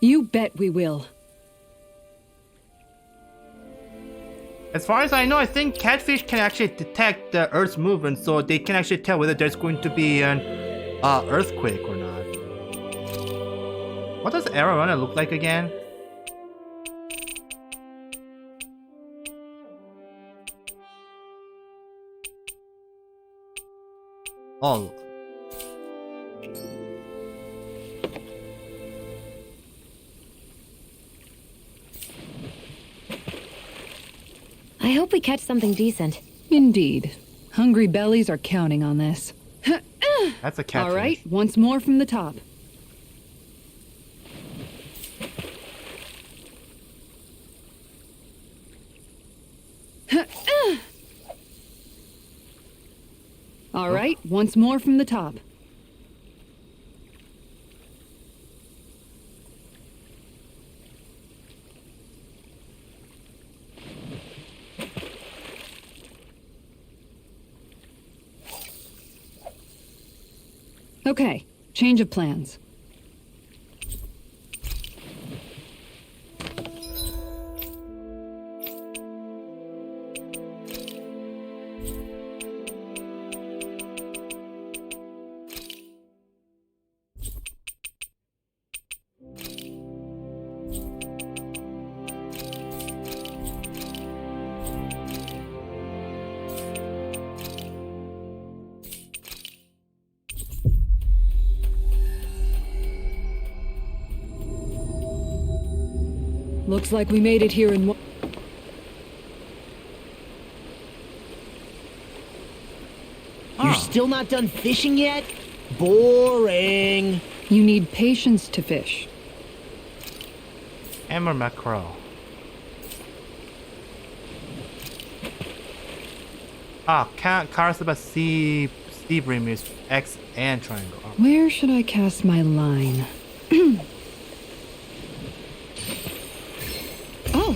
You bet we will. As far as I know, I think catfish can actually detect the Earth's movement, so they can actually tell whether there's going to be an earthquake or not. What does Arowana look like again? Oh. I hope we catch something decent. Indeed. Hungry bellies are counting on this. That's a catfish. All right, once more from the top. All right, once more from the top. Okay, change of plans. Looks like we made it here in one. You're still not done fishing yet? Boring. You need patience to fish. Hammer mackerel. Karasaba sea bream is X and triangle. Oh. Where should I cast my line? Oh.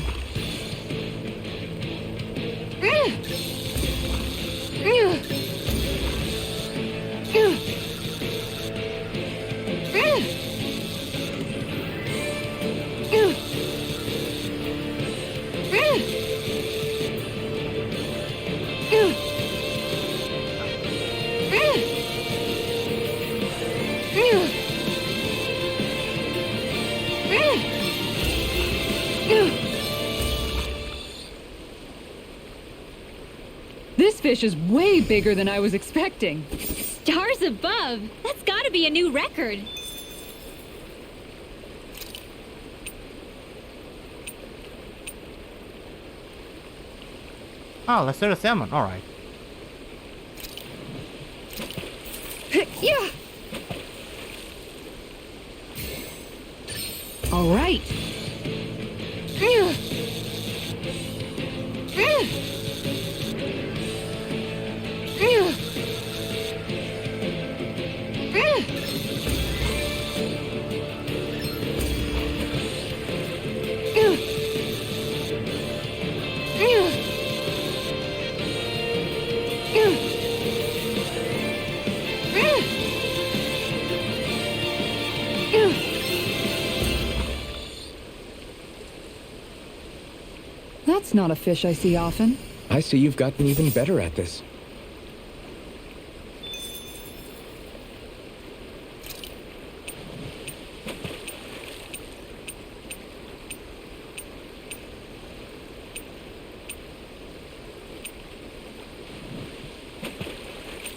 This fish is way bigger than I was expecting. Stars above! That's gotta be a new record. Oh, let's do a salmon. All right. Yeah. All right. That's not a fish I see often. I see you've gotten even better at this.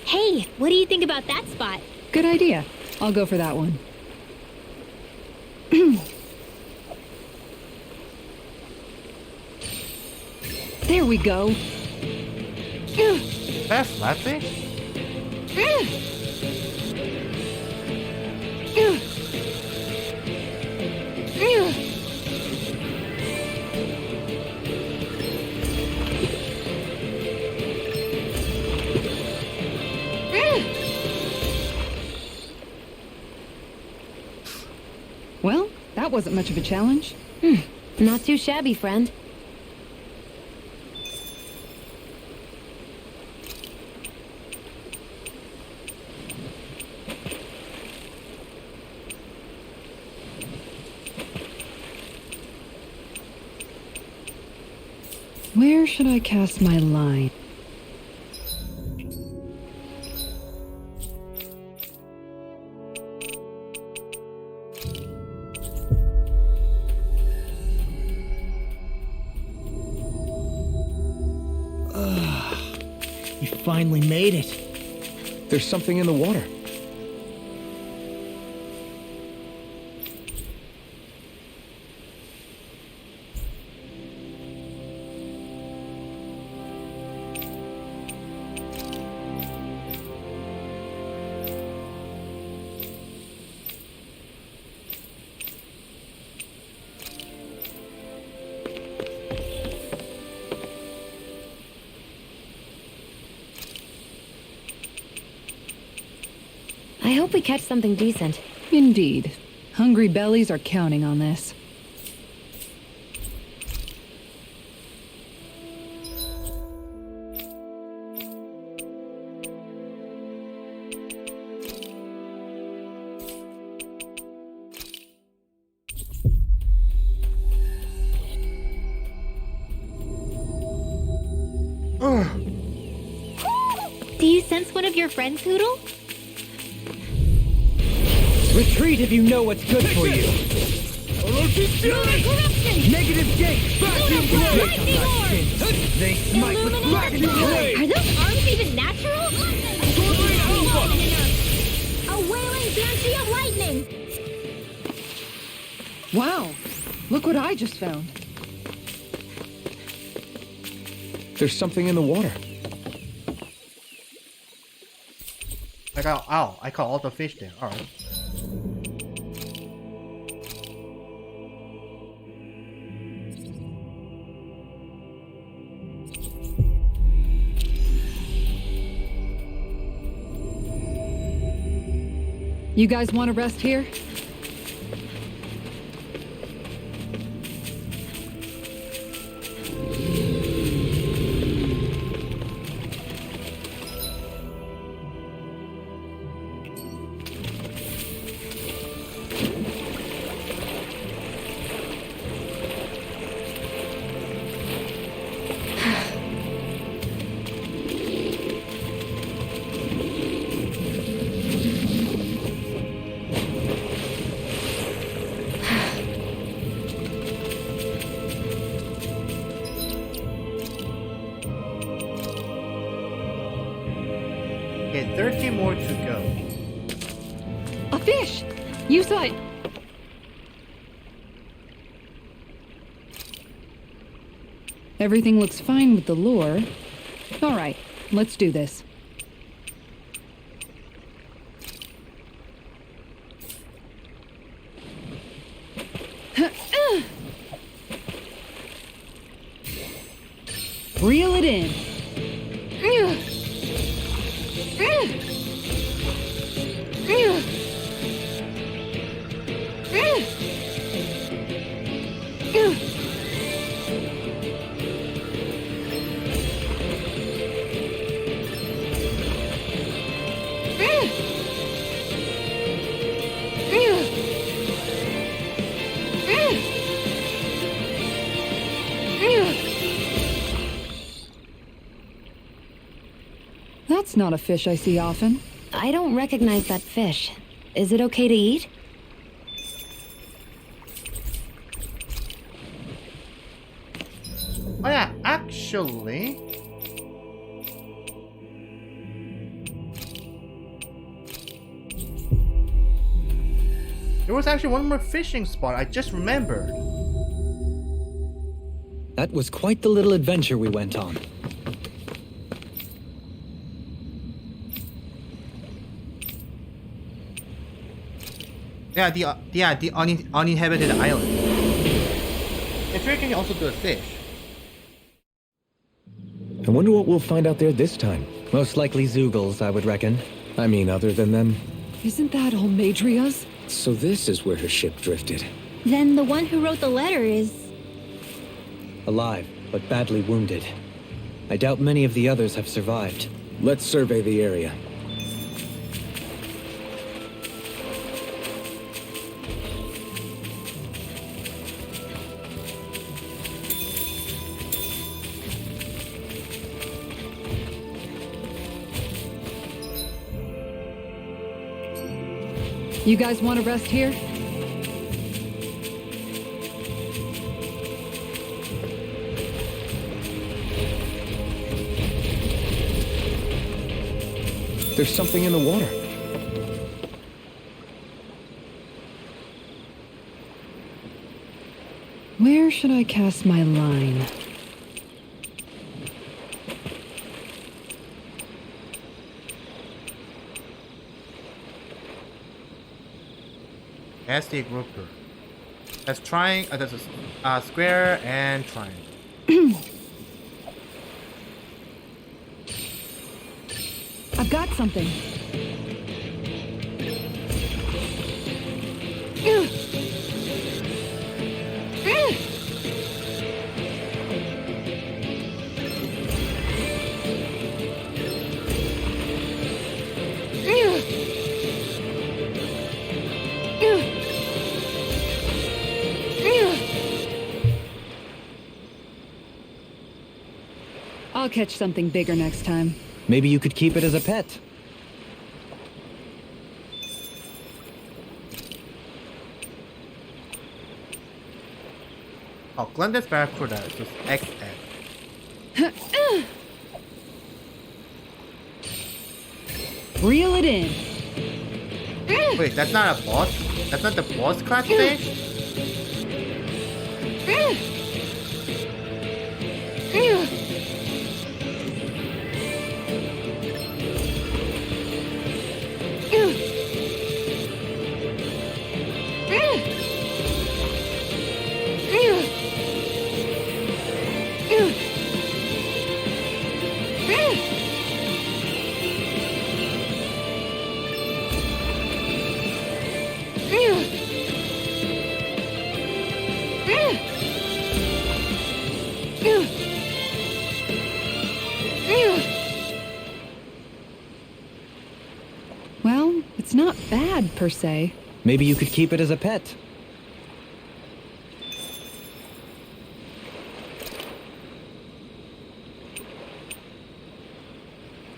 Hey, what do you think about that spot? Good idea. I'll go for that one. There we go. That's flatfish? Well, that wasn't much of a challenge. Not too shabby, friend. Where should I cast my line? You finally made it. There's something in the water. I hope we catch something decent. Indeed. Hungry bellies are counting on this. Do you sense one of your friends, Hoodle? Retreat if you know what's good for you. Corruption! Negative gate. Vacuum blade. Lightning orb! They smite with vacuum blade. Are those arms even natural? A wailing banshee of lightning! Wow. Look what I just found. There's something in the water. I caught all the fish there. Alright. You guys want to rest here? Okay, 13 more to go. A fish! You saw it. Everything looks fine with the lure. All right, let's do this. Reel it in. That's not a fish I see often. I don't recognize that fish. Is it okay to eat? Oh yeah, actually... There was actually one more fishing spot, I just remembered. That was quite the little adventure we went on. Yeah, the uninhabited island. And here can you also do a fish. I wonder what we'll find out there this time. Most likely Zoogles, I would reckon. I mean, other than them. Isn't that Almadria's? So this is where her ship drifted. Then the one who wrote the letter is... Alive, but badly wounded. I doubt many of the others have survived. Let's survey the area. You guys want to rest here? There's something in the water. Where should I cast my line? Sardonic Grouper. That's that's a square and triangle. I've got something. I'll catch something bigger next time. Maybe you could keep it as a pet. Oh, Glenda's Barracuda is just XS. Reel it in. Wait, that's not a boss? That's not the boss class fish? Well, it's not bad per se. Maybe you could keep it as a pet.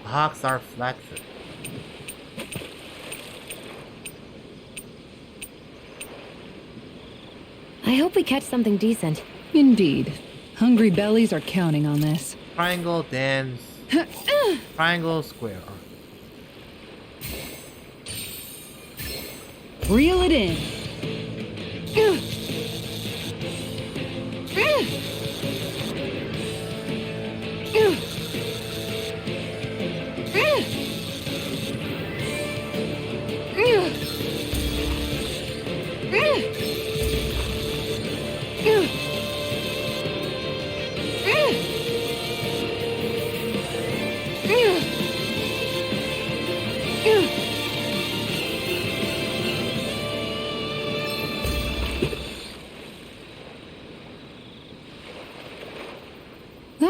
Hawks are flat-footed. I hope we catch something decent. Indeed. Hungry bellies are counting on this. Triangle, dance. Triangle, square. Reel it in.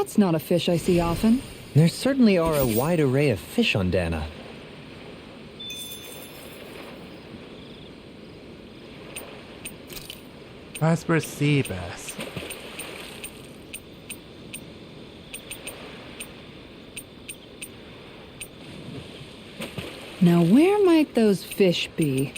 That's not a fish I see often. There certainly are a wide array of fish on Dana. Prosperous sea bass. Now where might those fish be?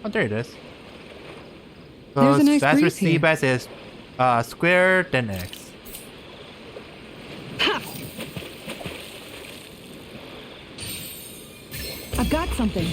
Oh, there it is. There's a nice Prosperous breeze sea here. bass is square than X. Ha! I've got something.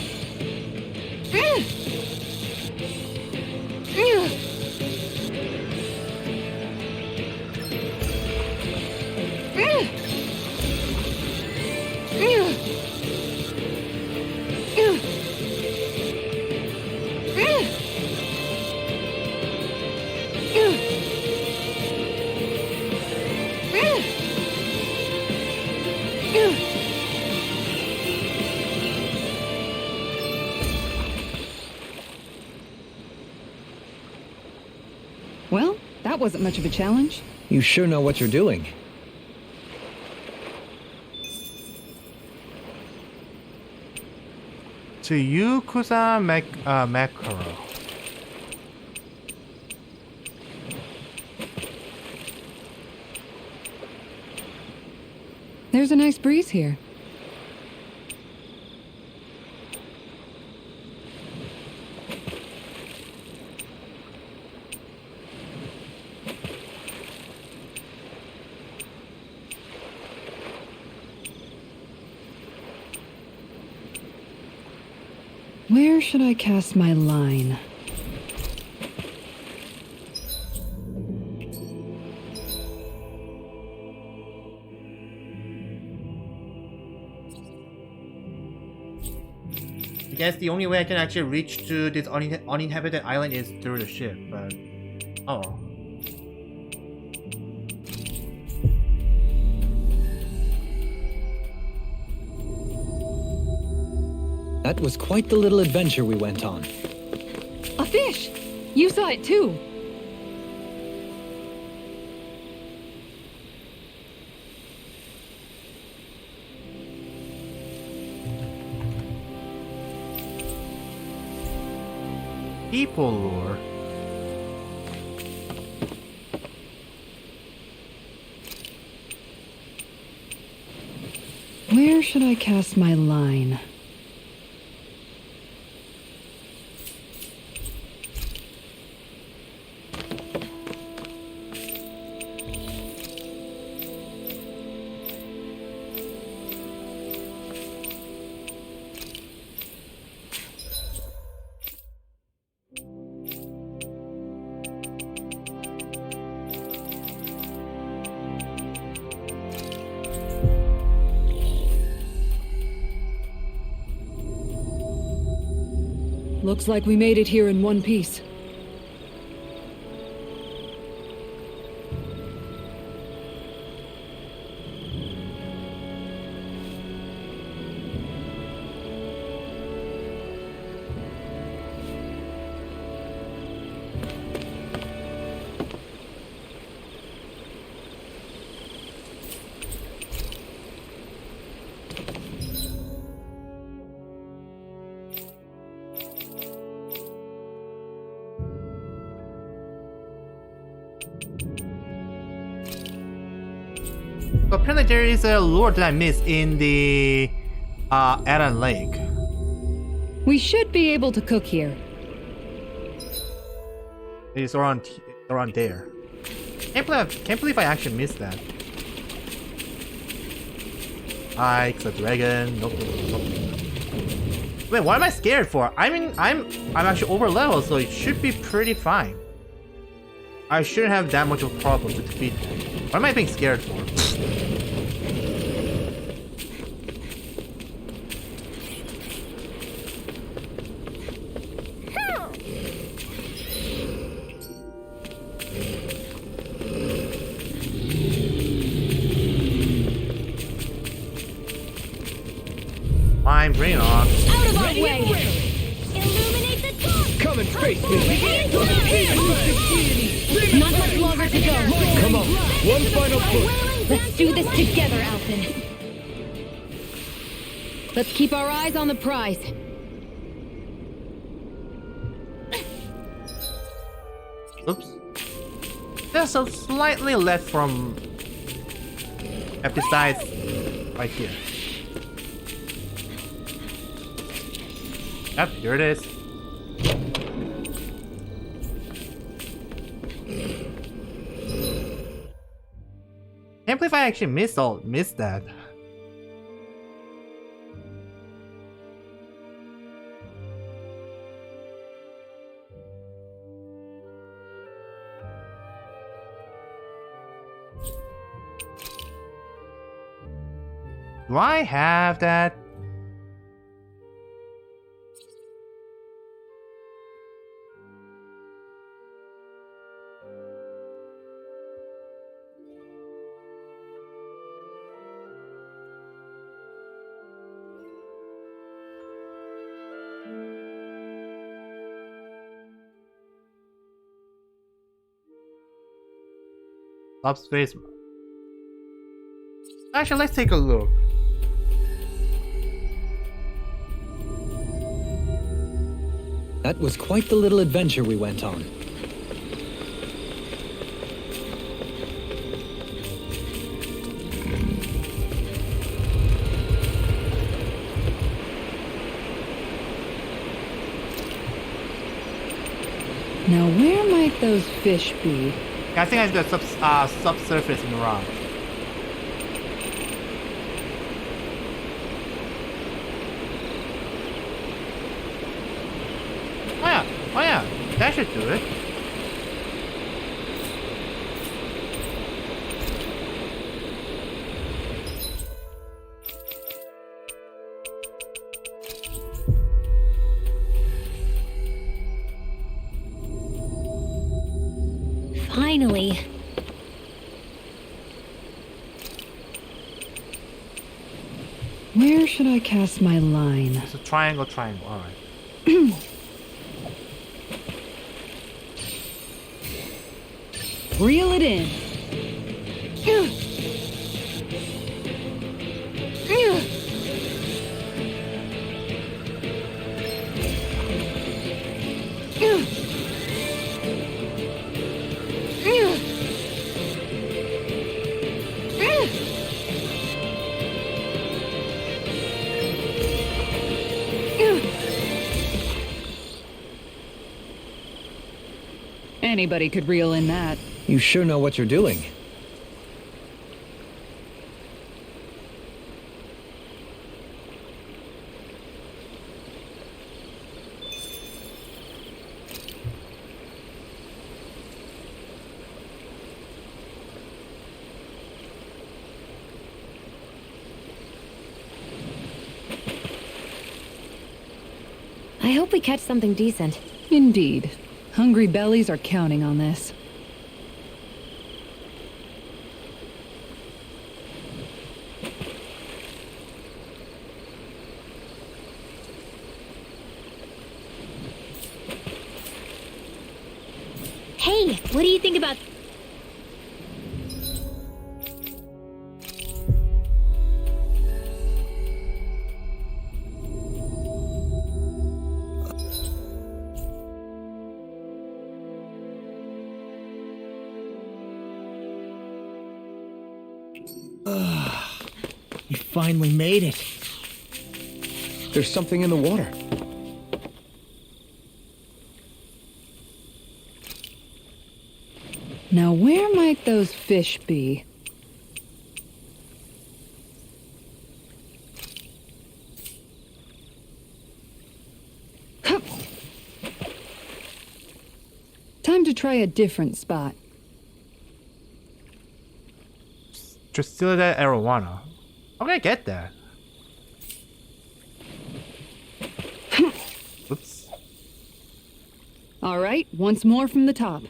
Well, that wasn't much of a challenge. You sure know what you're doing. To you, Kusa Mackerel. There's a nice breeze here. Where should I cast my line? I guess the only way I can actually reach to this uninhabited island is through the ship, but... Oh. That was quite the little adventure we went on. A fish! You saw it too! People lore. Where should I cast my line? Looks like we made it here in one piece. Apparently there is a lure that I missed in the Aran Lake. We should be able to cook here. It's around there. Can't believe I actually missed that. It's a dragon. Nope. Wait, what am I scared for? I mean, I'm actually over level, so it should be pretty fine. I shouldn't have that much of a problem to defeat them. What am I being scared for? fine, bring it on. Out of our way! Illuminate the top! Come and face me! Not much longer to go. Come on, one final push. Let's do this together, Alphen. Let's keep our eyes on the prize. Oops. There's a slightly left from besides right here. Yep, here it is. Can't believe I actually missed that. Do I have that? Subspace. Actually, let's take a look. That was quite the little adventure we went on. Now, where might those fish be? I think I got subsurface in the rock. Oh yeah, that should do it. Finally. Where should I cast my line? It's a triangle, alright. Reel it in. Anybody could reel in that. You sure know what you're doing. I hope we catch something decent. Indeed. Hungry bellies are counting on this. Hey, what do you think about... We finally made it. There's something in the water. Now, where might those fish be? Time to try a different spot. Drusilla arowana. How can I get that? Oops. All right, once more from the top.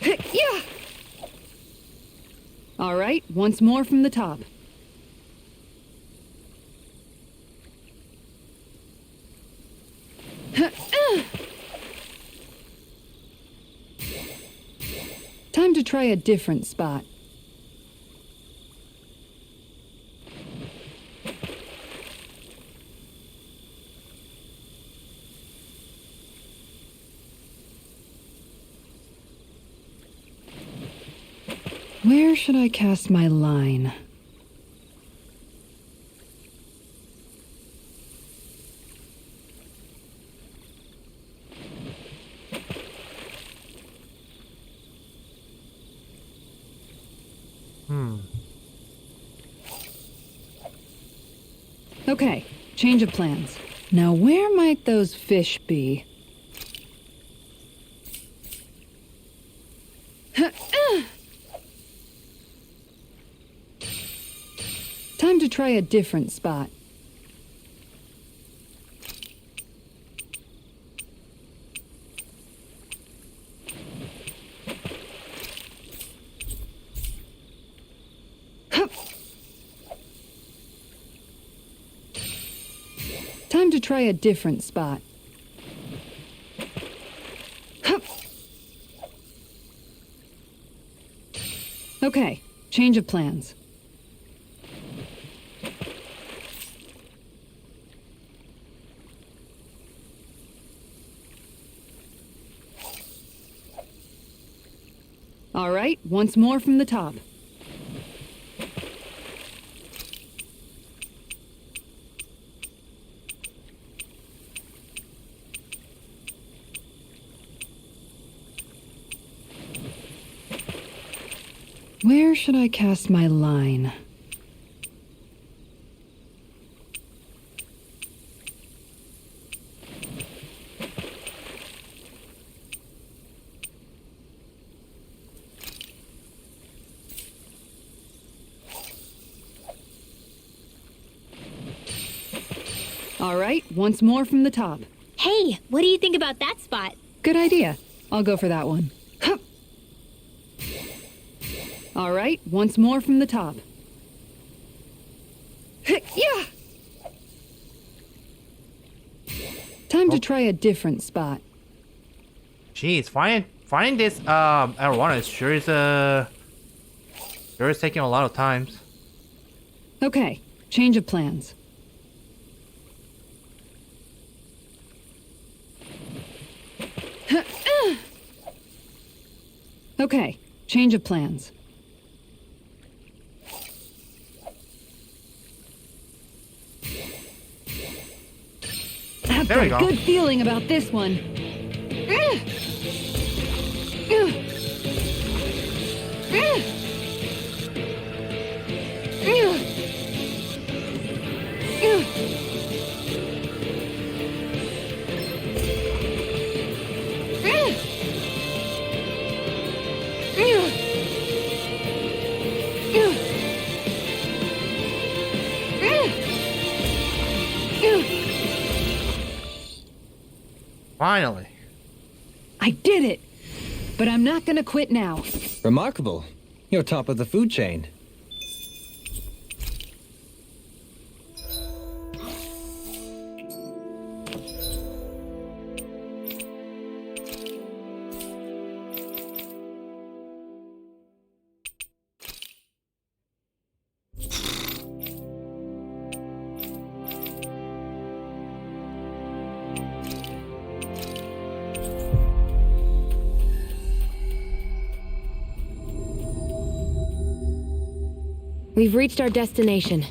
Yeah. right, once more from the top. Time to try a different spot. Where should I cast my line? Okay, change of plans. Now where might those fish be? Time to try a different spot. Time to try a different spot. Okay, change of plans. All right, once more from the top. Where should I cast my line? All right, once more from the top. Hey, what do you think about that spot? Good idea. I'll go for that one. Hup. All right, once more from the top. Yeah. Time to try a different spot. Jeez, finding this arowana sure is taking a lot of times. Okay, change of plans. Okay, change of plans. I've There we got go. a good feeling about this one. Finally. I did it! But I'm not gonna quit now. Remarkable. You're top of the food chain. We've reached our destination.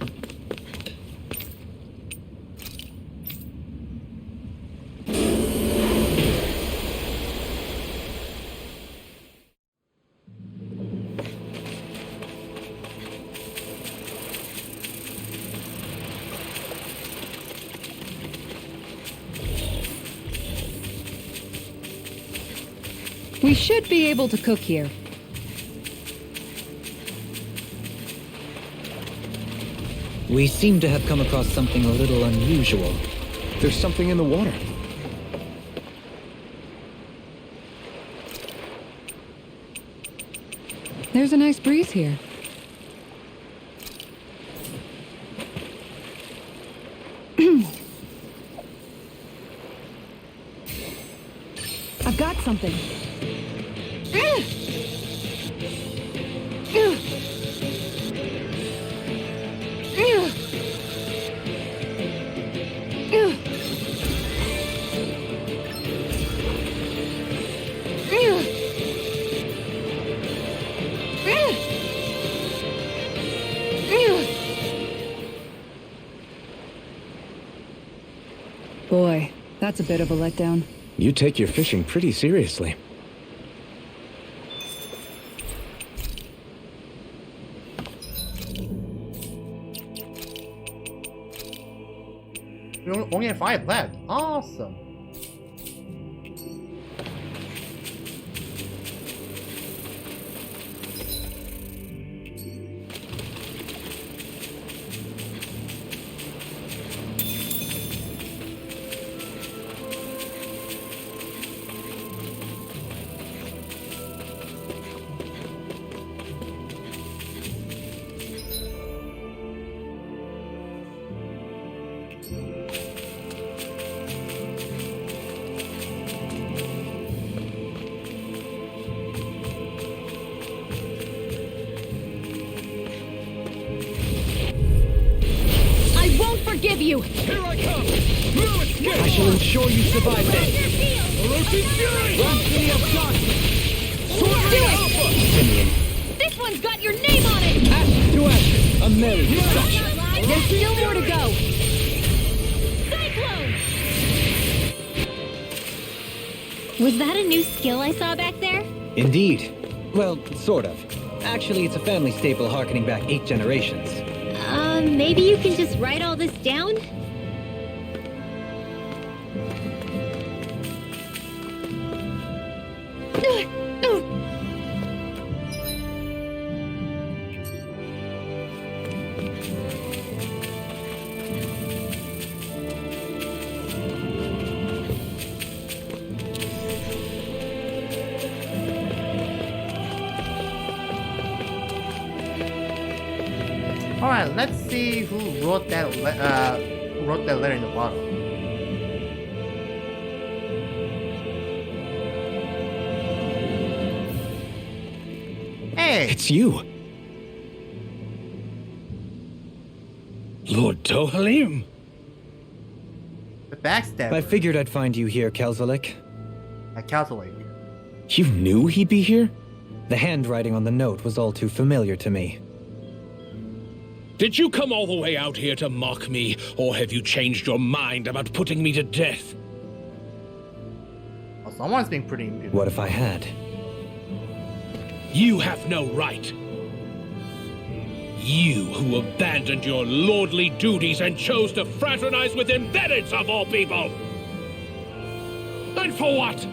We should be able to cook here. We seem to have come across something a little unusual. There's something in the water. There's a nice breeze here. I've got something. Boy, that's a bit of a letdown. You take your fishing pretty seriously. We only have 5 left. Awesome. Forgive you! Here I come! I shall ensure you survive this! Simeon. This one's got your name on it! Ashes to ashes! A merry destruction! There's still more to go! Cyclone! Was that a new skill I saw back there? Indeed. Well, sort of. Actually, it's a family staple harkening back 8 generations. Maybe you can just write all this down? Alright, let's see who wrote that letter in the bottom. Hey! It's you! Lord Dohalim! The backstabber. I figured I'd find you here, Kelzalik. I calculate. You knew he'd be here? The handwriting on the note was all too familiar to me. Did you come all the way out here to mock me, or have you changed your mind about putting me to death? Well, someone's being pretty good. What if I had? You have no right. You who abandoned your lordly duties and chose to fraternize with embeddeds of all people! And for what?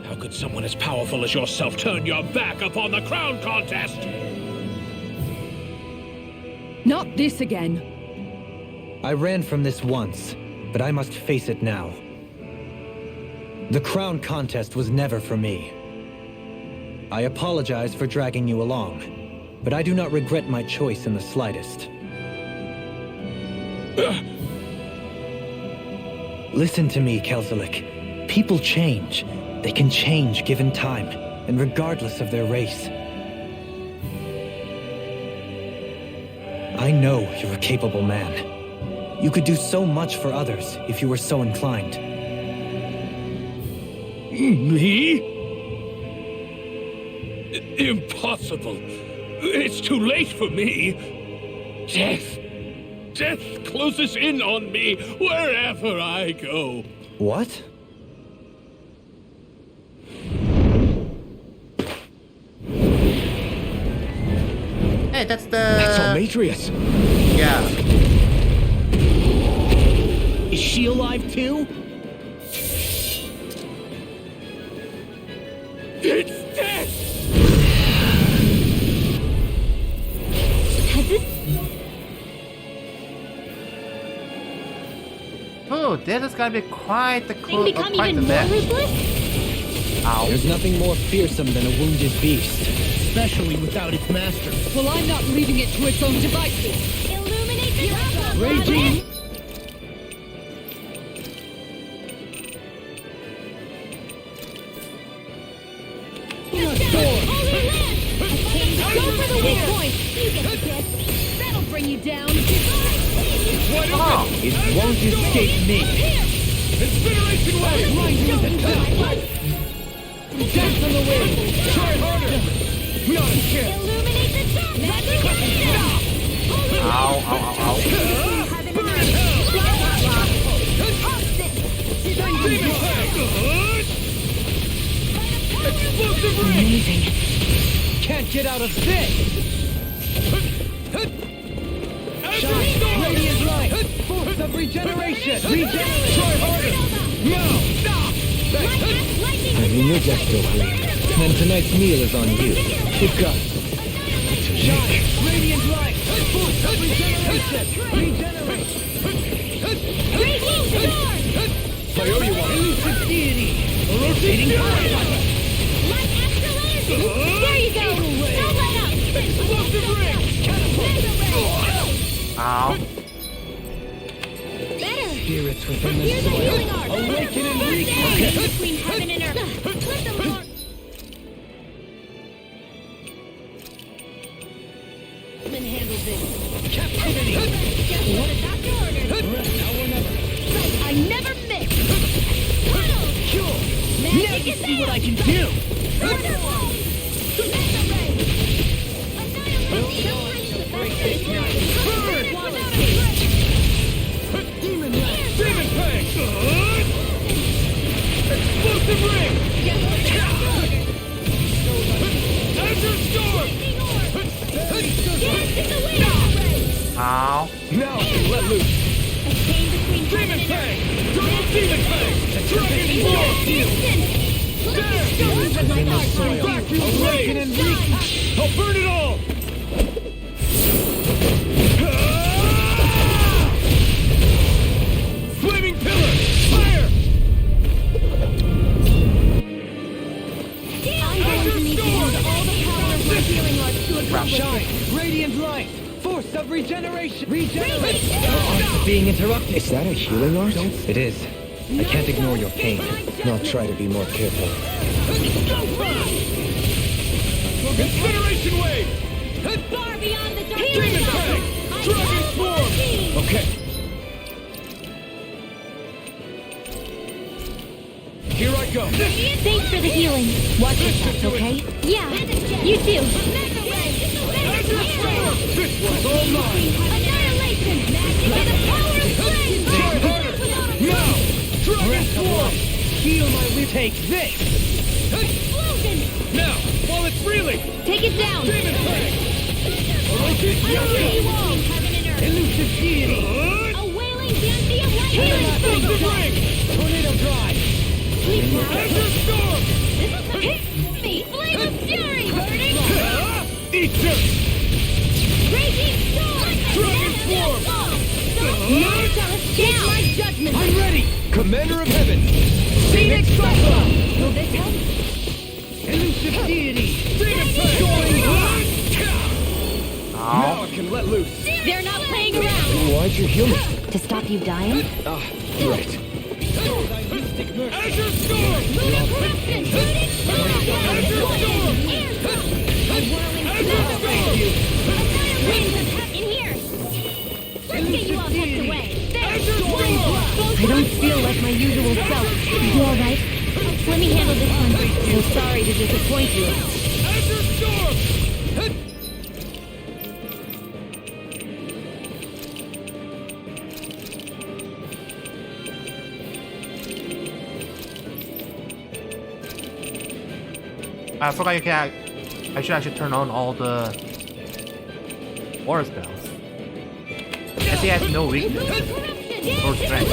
How could someone as powerful as yourself turn your back upon the crown contest? Not this again. I ran from this once, but I must face it now. The crown contest was never for me. I apologize for dragging you along, but I do not regret my choice in the slightest. Listen to me, Kelzalik. People change. They can change given time, and regardless of their race. I know you're a capable man. You could do so much for others if you were so inclined. Me? Impossible. It's too late for me. Death. Death closes in on me wherever I go. What? Hey, that's the... That's Almatrius! Yeah. Is she alive too? It's death! Has this... Oh, this is gonna be quite the thing become quite even the more mess. ruthless? Ow. There's nothing more fearsome than a wounded beast. Especially without its master. Well, I'm not leaving it to its own devices. Illuminate the top, Raging! For the weak point! You get the tip! That'll bring you down! Wide Oh. open! It won't escape me. Incineration wave! Right to the top. Dance on the wind. Try harder! Not a chance. Illuminate the top! Magic Ow, ow, ow, ow. Burn in hell! Demon Fang! Explosive ring! Amazing. Can't get out of this. Azure Storm! Radiant light. Force of regeneration. Regenerate. Try harder! Now! I mean, you're just still green. Then tonight's meal is on you. Keep going. Shine. Radiant light. Force of regeneration. Regenerate. I owe you one! Elusive deity. Rotating current! There you go! Don't let up! Explosive ring! Ow. Better! Spirits within the Here's a healing soil. art! Awaken and Stand reclaim. between heaven and earth! Let the Lord... handle this! Captivity. Just what a doctor ordered! Now or never. I never miss! Sure. Now Magic you is see there! what I can do. Wonderful! Demon light. Demon Fang! Explosive ring! Azure Storm! Ow. Now I can let loose. Demon Fang! Double Demon Fang! Dragon Force! Back you Awaken and blaze! reclaim. I'll burn it all! Flaming Pillar! Fire! I'm going to need to use all the power of my healing arts to accomplish Shine. Radiant light. Force of regeneration. Regenerate. Arts being interrupted. Is that a healing art? It is. I can't ignore your pain. I'll try to be more careful. Incineration wave! far beyond the dark. Demon Fang! Dragon Swarm! Okay. Here I go! Thanks for the healing. Watch yourself, okay? Yeah, you too. Azure Storm! This one's all mine! Annihilation! By the power of flame! Try harder! Now! Dragon Swarm! Heal my weak. Take this. Explosion! Now! While it's reeling! Take it down. Demon Fang! I will bring you all, heaven and earth! Elusive deity. A wailing dandy of light! Explosive ring! Tornado drive. Please now! Azure Storm! Hit me! Flame of fury! Burning! Eat dirt! Raging storm! Dragon Swarm! Down! My judgment! I'm ready. Commander of Heaven! Phoenix Cyclone. Will this help? Elusive deity. Demon Fang! Now I can let loose. They're not playing around. Why'd you heal me? To stop you dying? Ah, right. Azure Storm! Corruption! Azure Storm! Azure Storm! In here! Let's get you all tucked away! Azure Storm! I don't feel like my usual self. You all right? Let me handle this one. So sorry to disappoint you. Azure Storm! I forgot you can. I should actually turn on all the aura spells. As he has no weakness or strength.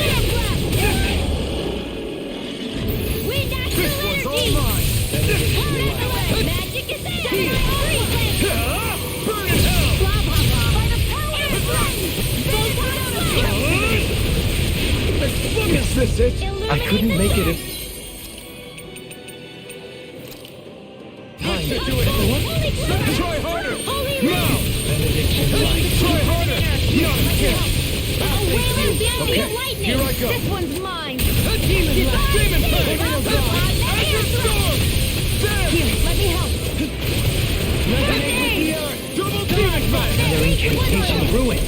This one's all mine! Magic is there! Burn in hell! By the power of flame! Is this it? I couldn't make it if... Try harder! Now! Try harder! Okay, here I go. This one's mine! Demon Fang! Azure Storm! There! Here, let me help! Resonate with the earth. their incantation ruined.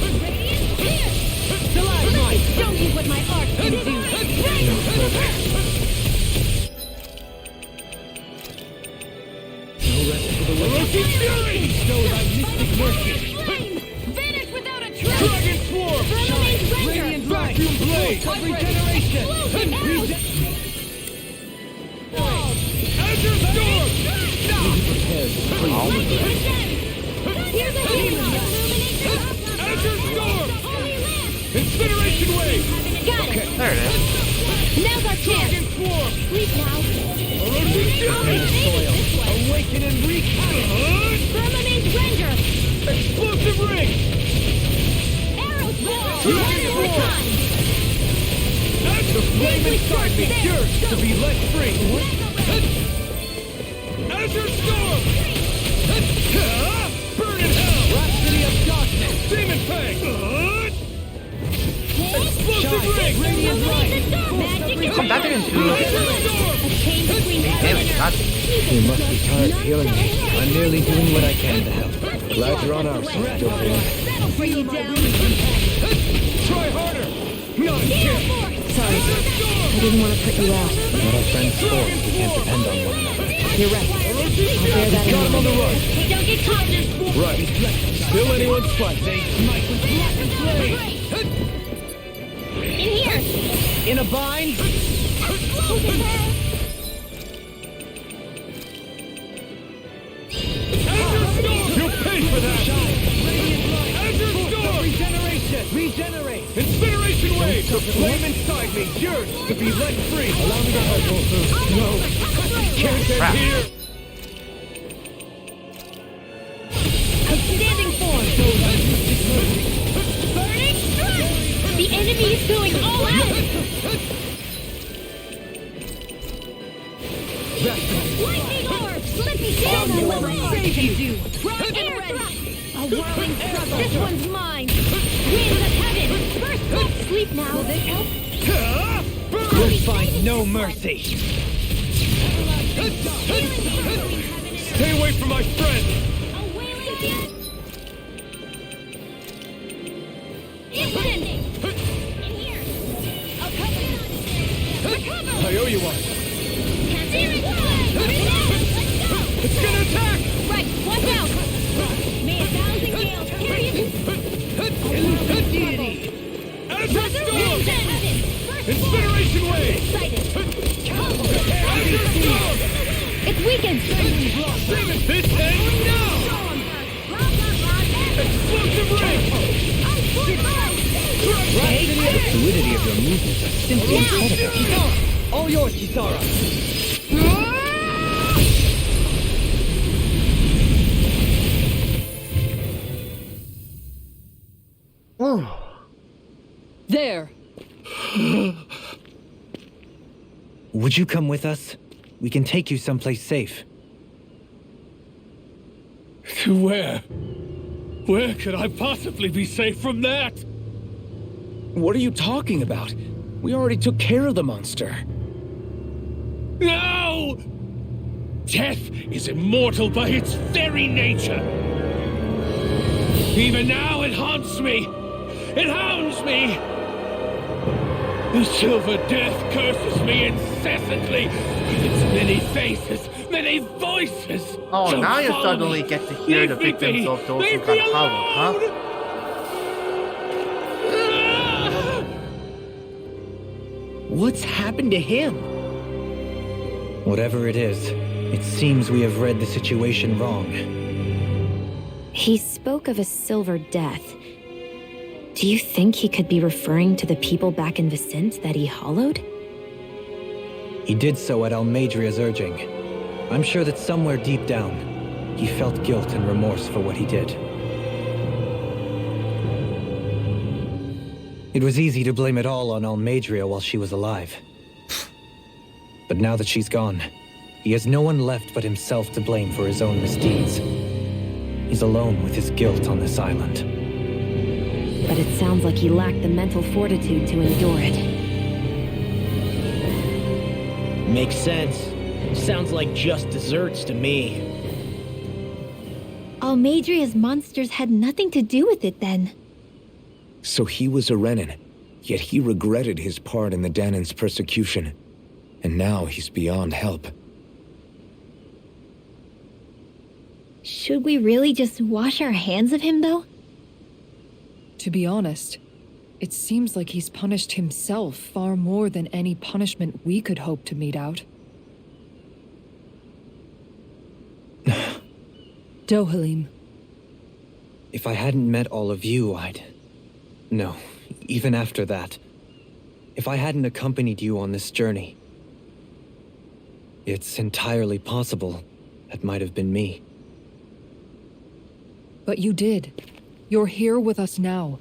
Let me show you what my art can do. No rest for the wicked. Bestow thy mystic mercy. Flame! Vanish without a trace! Dragon swarm! Firmament render! Radiant vacuum blade of regeneration! Azure storm! Lightning descend! Here's a demon! Azure storm! Incineration wave! Got it! There it is. Now's our chance! Dragon swarm! Sleep now! Soil! Awaken and recapture! Firmament render! Explosive ring! Arrow swarm! One more time! As the flame inside me yearns to be let free! Azure storm! Burn in hell! Rhapsody of darkness! Demon fang! Explosive ring! Radiant light! Magic Come back into A chain between damn it, not You must be tired of healing me. I'm merely doing what I can to help. Glad you're on our side, Dorian. That'll bring you down! Try harder! Not here! Sorry, I didn't want to put you out. Not our friends for. We can't depend on one another. You're right. I'll bear that in Got him on the mind. run! Hey, don't get caught! Right. Still anyone's fight. They smite with blackened flame! In here! In a bind? Azure storm! You'll pay for that! Azure storm! Regeneration! Regenerate! Incineration wave! The flame inside me yearns to be let free! Allow me to help, Wolfer. No! Can't end Crap. here! Outstanding form! Burning strike! The enemy is going all out! Lightning orb! Let me down and let my art can do! Air thrust! A whirling struggle! This one's mine! Winds of heaven! First blood! Sleep now! Will this help? You'll find no mercy! Stay away from my friend! A wailing jet! Incendiing! In here! I'll cover you! Recover! I owe you one! Searing flag! Let's go! It's gonna attack! Right, watch out! May 1,000 gales carry you! Azure storm! Heaven! Incineration wave! Excited! Azure storm! It's weakened! This ends now! Explosive ring! The fluidity of your movements are simply incredible. All yours, Kisara! There! Would you come with us? We can take you someplace safe. To where? Where could I possibly be safe from that? What are you talking about? We already took care of the monster. No! Death is immortal by its very nature. Even now it haunts me. It hounds me. The silver death curses me incessantly with its many faces, many voices. Oh, Don't now you follow suddenly me. get to hear Leave the me victims be. of those who Leave got me howled, alone. huh? What's happened to him? Whatever it is, it seems we have read the situation wrong. He spoke of a silver death. Do you think he could be referring to the people back in Vicente that he hollowed? He did so at Almadria's urging. I'm sure that somewhere deep down, he felt guilt and remorse for what he did. It was easy to blame it all on Almadria while she was alive. But now that she's gone, he has no one left but himself to blame for his own misdeeds. He's alone with his guilt on this island. But it sounds like he lacked the mental fortitude to endure it. Makes sense. Sounds like just desserts to me. Almadria's monsters had nothing to do with it then. So he was a Renin, yet he regretted his part in the Danan's persecution. And now he's beyond help. Should we really just wash our hands of him, though? To be honest, it seems like he's punished himself far more than any punishment we could hope to mete out. Dohalim. If I hadn't met all of you, No, even after that. If I hadn't accompanied you on this journey, it's entirely possible that might have been me. But you did. You're here with us now.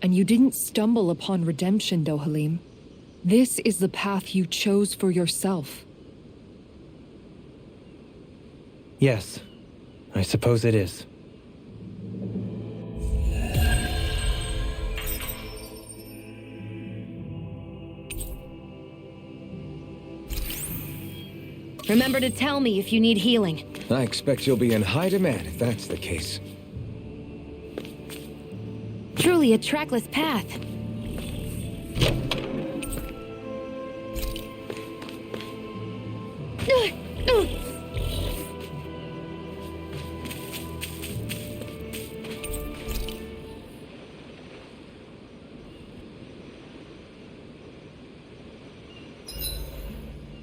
And you didn't stumble upon redemption, Dohalim. This is the path you chose for yourself. Yes, I suppose it is. Remember to tell me if you need healing. I expect you'll be in high demand if that's the case. Truly a trackless path.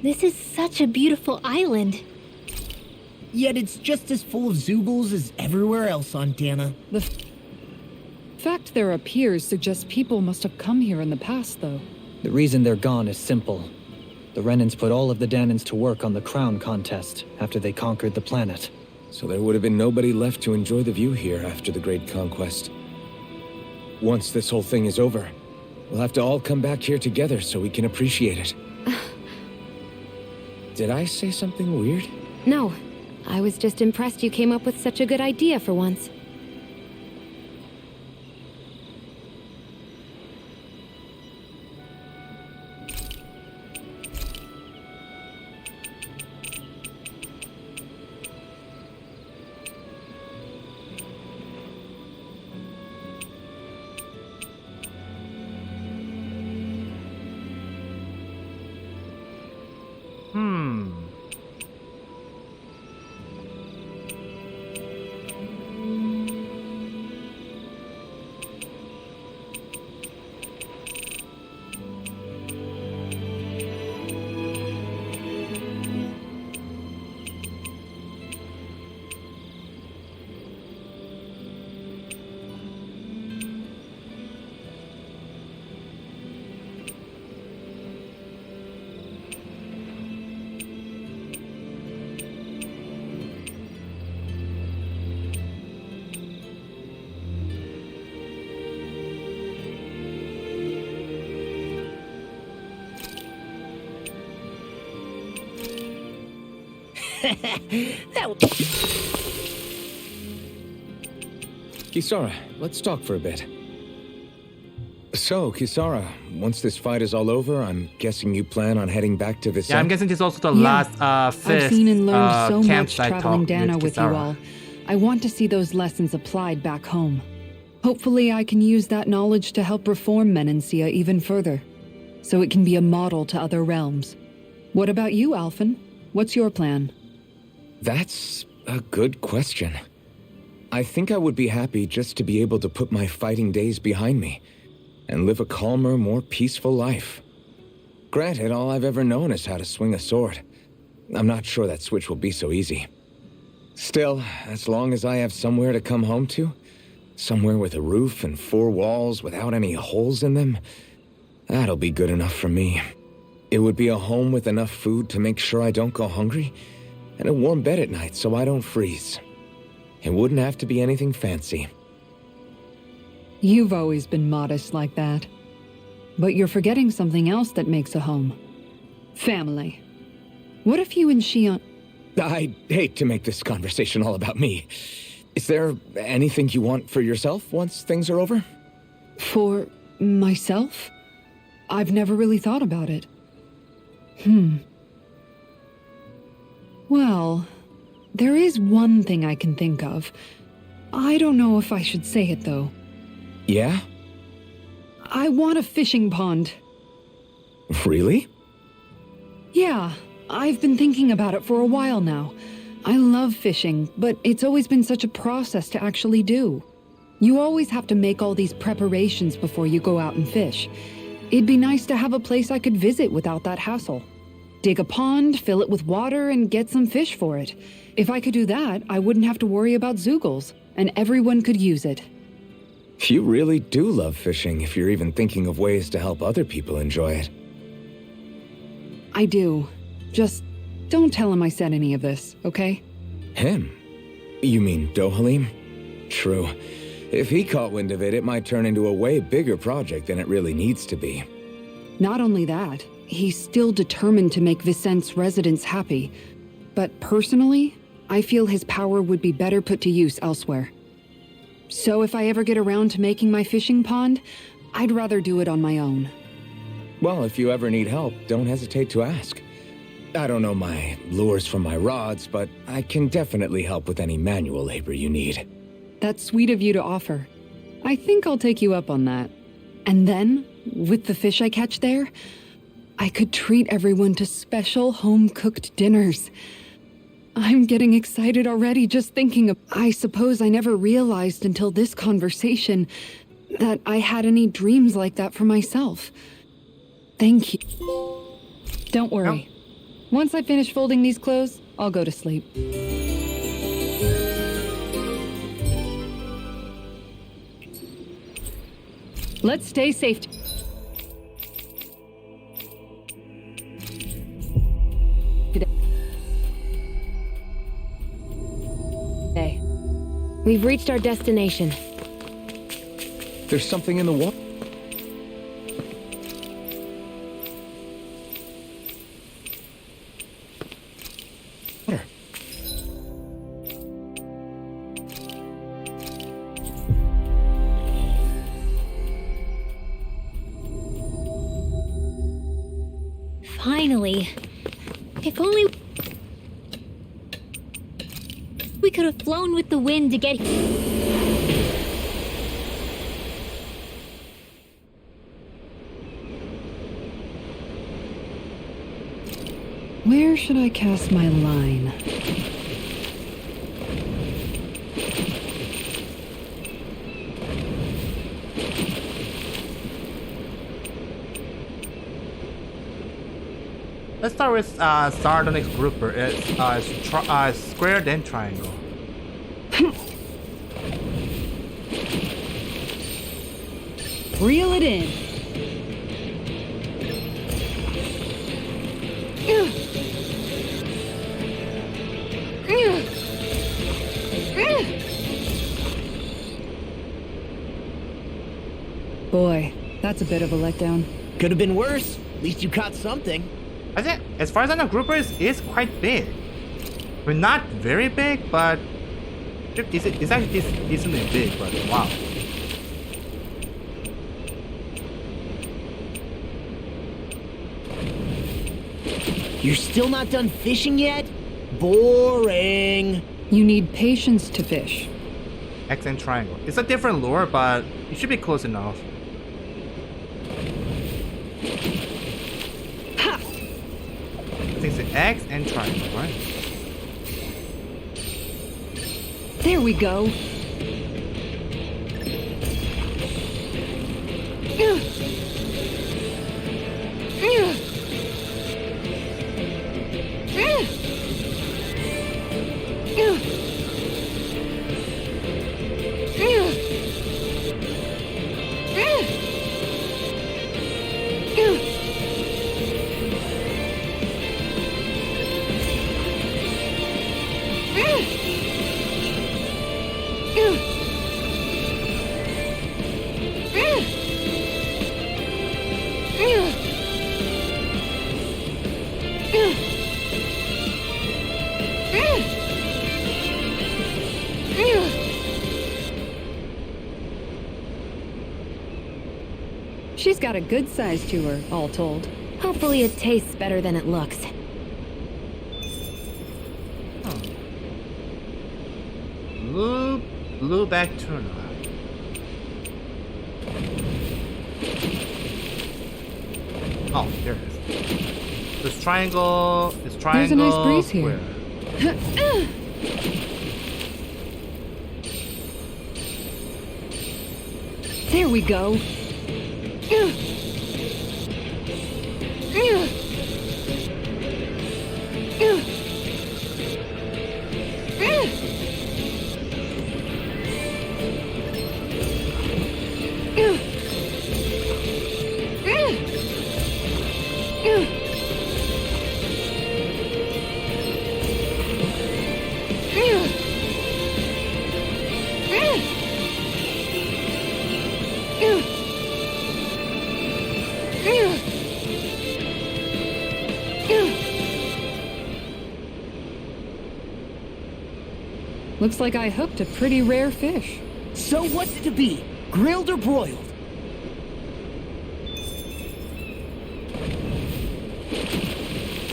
This is such a beautiful island. Yet it's just as full of Zoogles as everywhere else on Dana. The fact there appears suggests people must have come here in the past, though. The reason they're gone is simple. The Renans put all of the Danans to work on the crown contest after they conquered the planet. So there would have been nobody left to enjoy the view here after the Great Conquest. Once this whole thing is over, we'll have to all come back here together so we can appreciate it. Did I say something weird? No, I was just impressed you came up with such a good idea for once. Kisara, let's talk for a bit. So, Kisara, once this fight is all over, I'm guessing you plan on heading back to Vicente? Yeah, I'm guessing this is also the Yeah. last fifth I've seen and learned so much campsite traveling talk Dana with you Kisara. all. I want to see those lessons applied back home. Hopefully I can use that knowledge to help reform Menancia even further, so it can be a model to other realms. What about you, Alphen? What's your plan? That's a good question. I think I would be happy just to be able to put my fighting days behind me and live a calmer, more peaceful life. Granted, all I've ever known is how to swing a sword. I'm not sure that switch will be so easy. Still, as long as I have somewhere to come home to, somewhere with a roof and four walls without any holes in them, that'll be good enough for me. It would be a home with enough food to make sure I don't go hungry, and a warm bed at night so I don't freeze. It wouldn't have to be anything fancy. You've always been modest like that. But you're forgetting something else that makes a home. Family. What if you and Shion... I'd hate to make this conversation all about me. Is there anything you want for yourself once things are over? For myself? I've never really thought about it. Well, there is one thing I can think of. I don't know if I should say it though. Yeah? I want a fishing pond. Really? Yeah, I've been thinking about it for a while now. I love fishing, but it's always been such a process to actually do. You always have to make all these preparations before you go out and fish. It'd be nice to have a place I could visit without that hassle. Dig a pond, fill it with water, and get some fish for it. If I could do that, I wouldn't have to worry about zoogles, and everyone could use it. You really do love fishing if you're even thinking of ways to help other people enjoy it. I do. Just don't tell him I said any of this, okay? Him? You mean Dohalim? True. If he caught wind of it, it might turn into a way bigger project than it really needs to be. Not only that, he's still determined to make Vicent's residents happy. But personally, I feel his power would be better put to use elsewhere. So if I ever get around to making my fishing pond, I'd rather do it on my own. Well, if you ever need help, don't hesitate to ask. I don't know my lures from my rods, but I can definitely help with any manual labor you need. That's sweet of you to offer. I think I'll take you up on that. And then, with the fish I catch there, I could treat everyone to special home-cooked dinners. I'm getting excited already just thinking of... I suppose I never realized until this conversation that I had any dreams like that for myself. Thank you. Don't worry. Once I finish folding these clothes, I'll go to sleep. Let's stay safe. Today. We've reached our destination. There's something in the water. Finally. If only we could have flown with the wind to get here. Where should I cast my line? Let's start with Sardonic Grouper. It's square then triangle. Reel it in. Boy, that's a bit of a letdown. Could have been worse. At least you caught something. I think, as far as I know, Grouper is quite big. I mean, not very big, but it's actually decently big, but wow. You're still not done fishing yet? Boring. You need patience to fish. X and triangle. It's a different lure, but it should be close enough. Ha! I think it's X and triangle, right? There we go. She's got a good size to her, all told. Hopefully it tastes better than it looks. Loop Blueback tuna. Oh, there it is. This triangle. This triangle. There's a nice breeze here. Where? There we go. Looks like I hooked a pretty rare fish. So what's it to be? Grilled or broiled?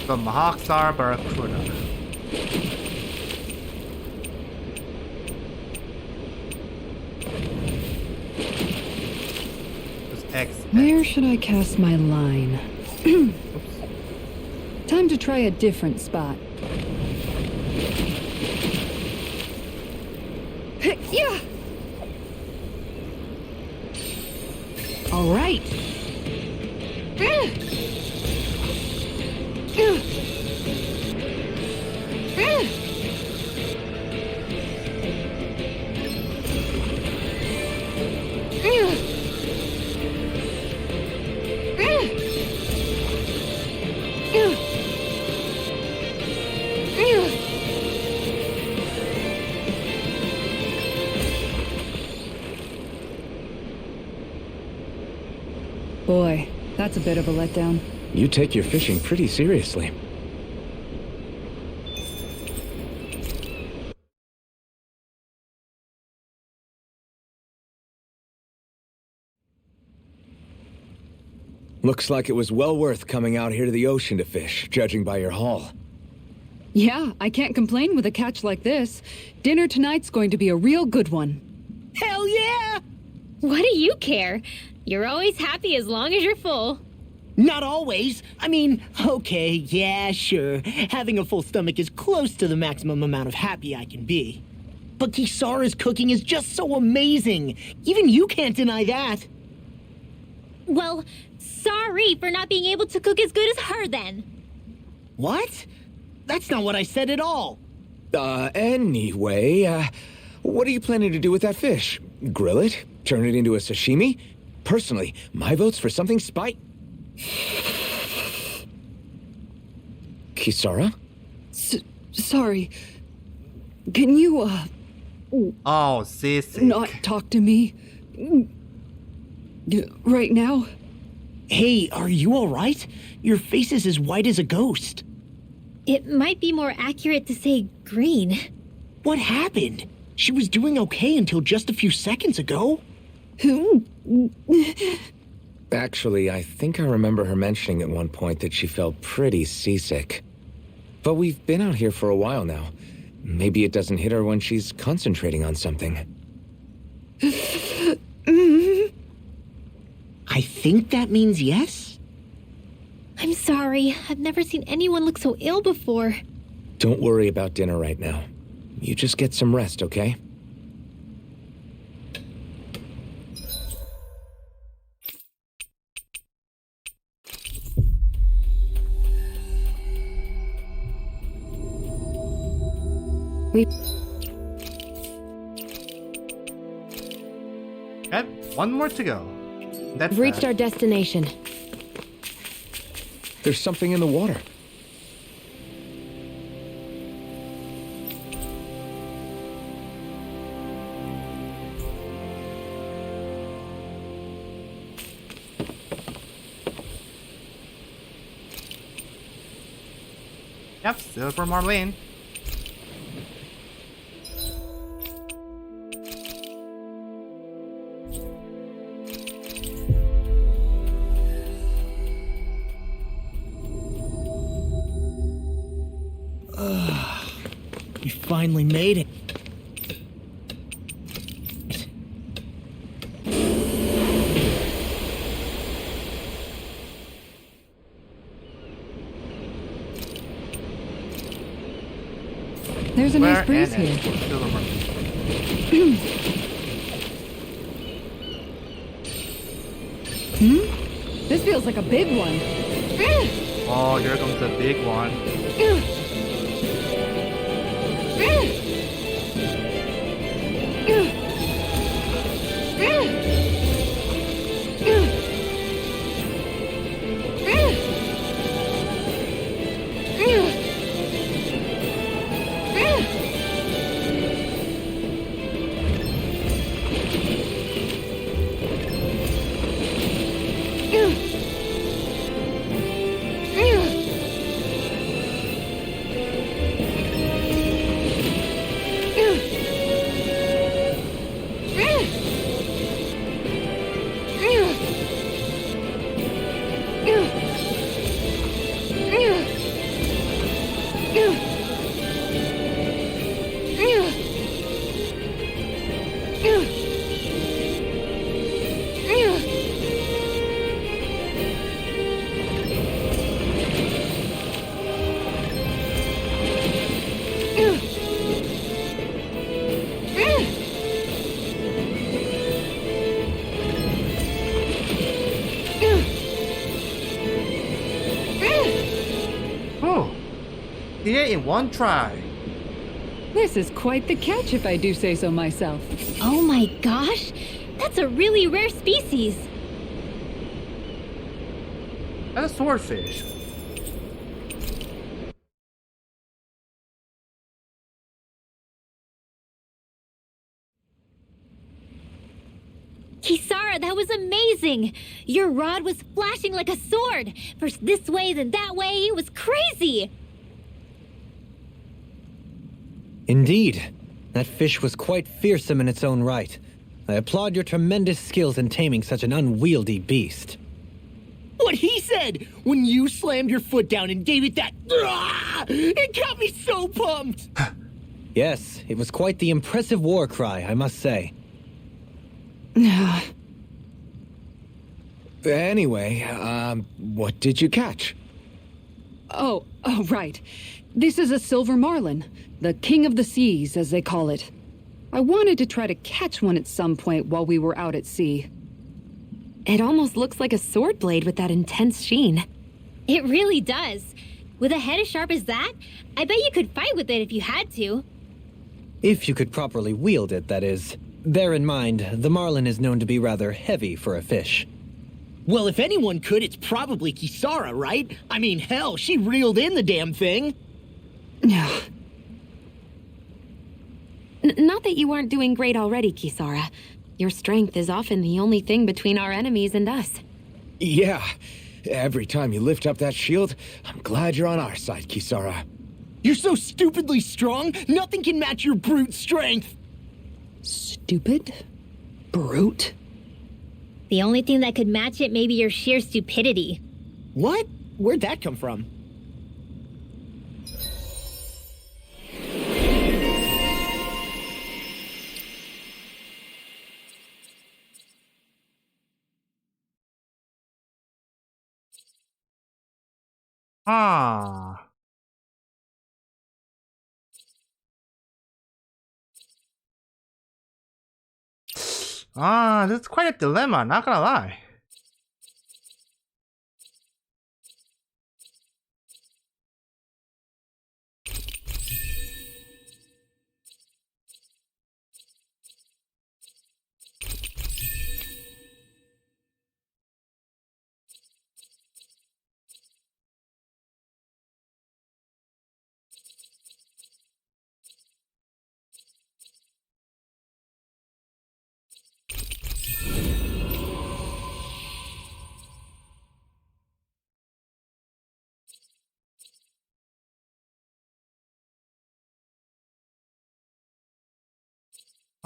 The Mahaksar Barracuda. X. Where should I cast my line? Time to try a different spot. Yeah. All right. Boy, that's a bit of a letdown. You take your fishing pretty seriously. Looks like it was well worth coming out here to the ocean to fish, judging by your haul. Yeah, I can't complain with a catch like this. Dinner tonight's going to be a real good one. Hell yeah! What do you care? You're always happy as long as you're full. Not always. I mean, okay, yeah, sure. Having a full stomach is close to the maximum amount of happy I can be. But Kisara's cooking is just so amazing. Even you can't deny that. Well, sorry for not being able to cook as good as her then. What? That's not what I said at all. Anyway, what are you planning to do with that fish? Grill it? Turn it into a sashimi? Personally, my vote's for something Kisara? Sorry. Can you, Oh, sissy. not talk to me? Right now? Hey, are you all right? Your face is as white as a ghost. It might be more accurate to say green. What happened? She was doing okay until just a few seconds ago. Actually, I think I remember her mentioning at one point that she felt pretty seasick. But we've been out here for a while now. Maybe it doesn't hit her when she's concentrating on something. I think that means yes? I'm sorry. I've never seen anyone look so ill before. Don't worry about dinner right now. You just get some rest, okay? Okay, one more to go. That's We've reached our destination. There's something in the water. Yep, Silver Marlene. You finally made it. There's a Where nice breeze and here. Silver Mermaid. This feels like a big one. Oh, here comes the big one. Oh, here in one try. This is quite the catch, if I do say so myself. Oh my gosh, that's a really rare species. That's a swordfish. Kisara, that was amazing! Your rod was flashing like a sword! First this way, then that way, it was crazy! Indeed. That fish was quite fearsome in its own right. I applaud your tremendous skills in taming such an unwieldy beast. What he said when you slammed your foot down and gave it that. It got me so pumped! Yes, it was quite the impressive war cry, I must say. Anyway, what did you catch? Oh, right. This is a silver marlin, the king of the seas, as they call it. I wanted to try to catch one at some point while we were out at sea. It almost looks like a sword blade with that intense sheen. It really does. With a head as sharp as that, I bet you could fight with it if you had to. If you could properly wield it, that is. Bear in mind, the marlin is known to be rather heavy for a fish. Well, if anyone could, it's probably Kisara, right? I mean, hell, she reeled in the damn thing. Not that you aren't doing great already, Kisara. Your strength is often the only thing between our enemies and us. Yeah. Every time you lift up that shield, I'm glad you're on our side, Kisara. You're so stupidly strong, nothing can match your brute strength. Stupid? Brute? The only thing that could match it may be your sheer stupidity. What? Where'd that come from? Ah. This is quite a dilemma, not gonna lie.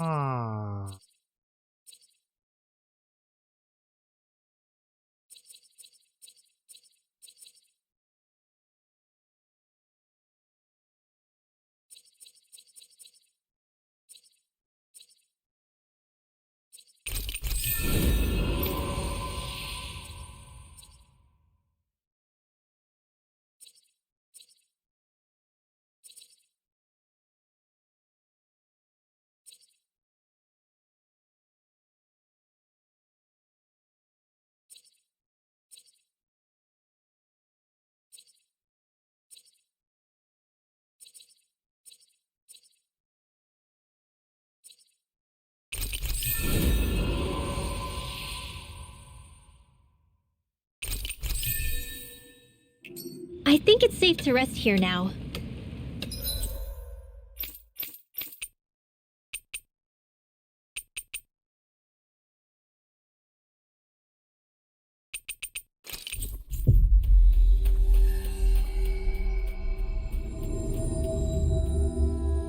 Ah. think it's safe to rest here now.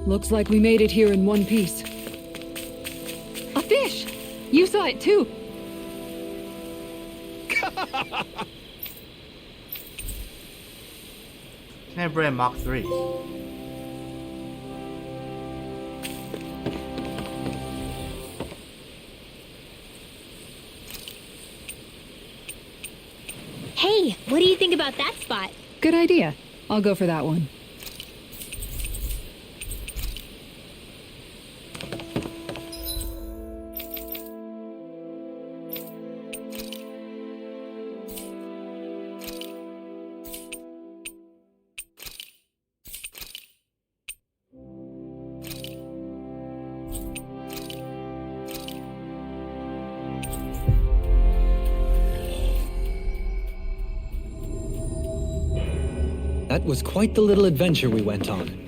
Looks like we made it here in one piece. A fish! You saw it too! Never Mark 3. Hey, what do you think about that spot? Good idea. I'll go for that one. That was quite the little adventure we went on.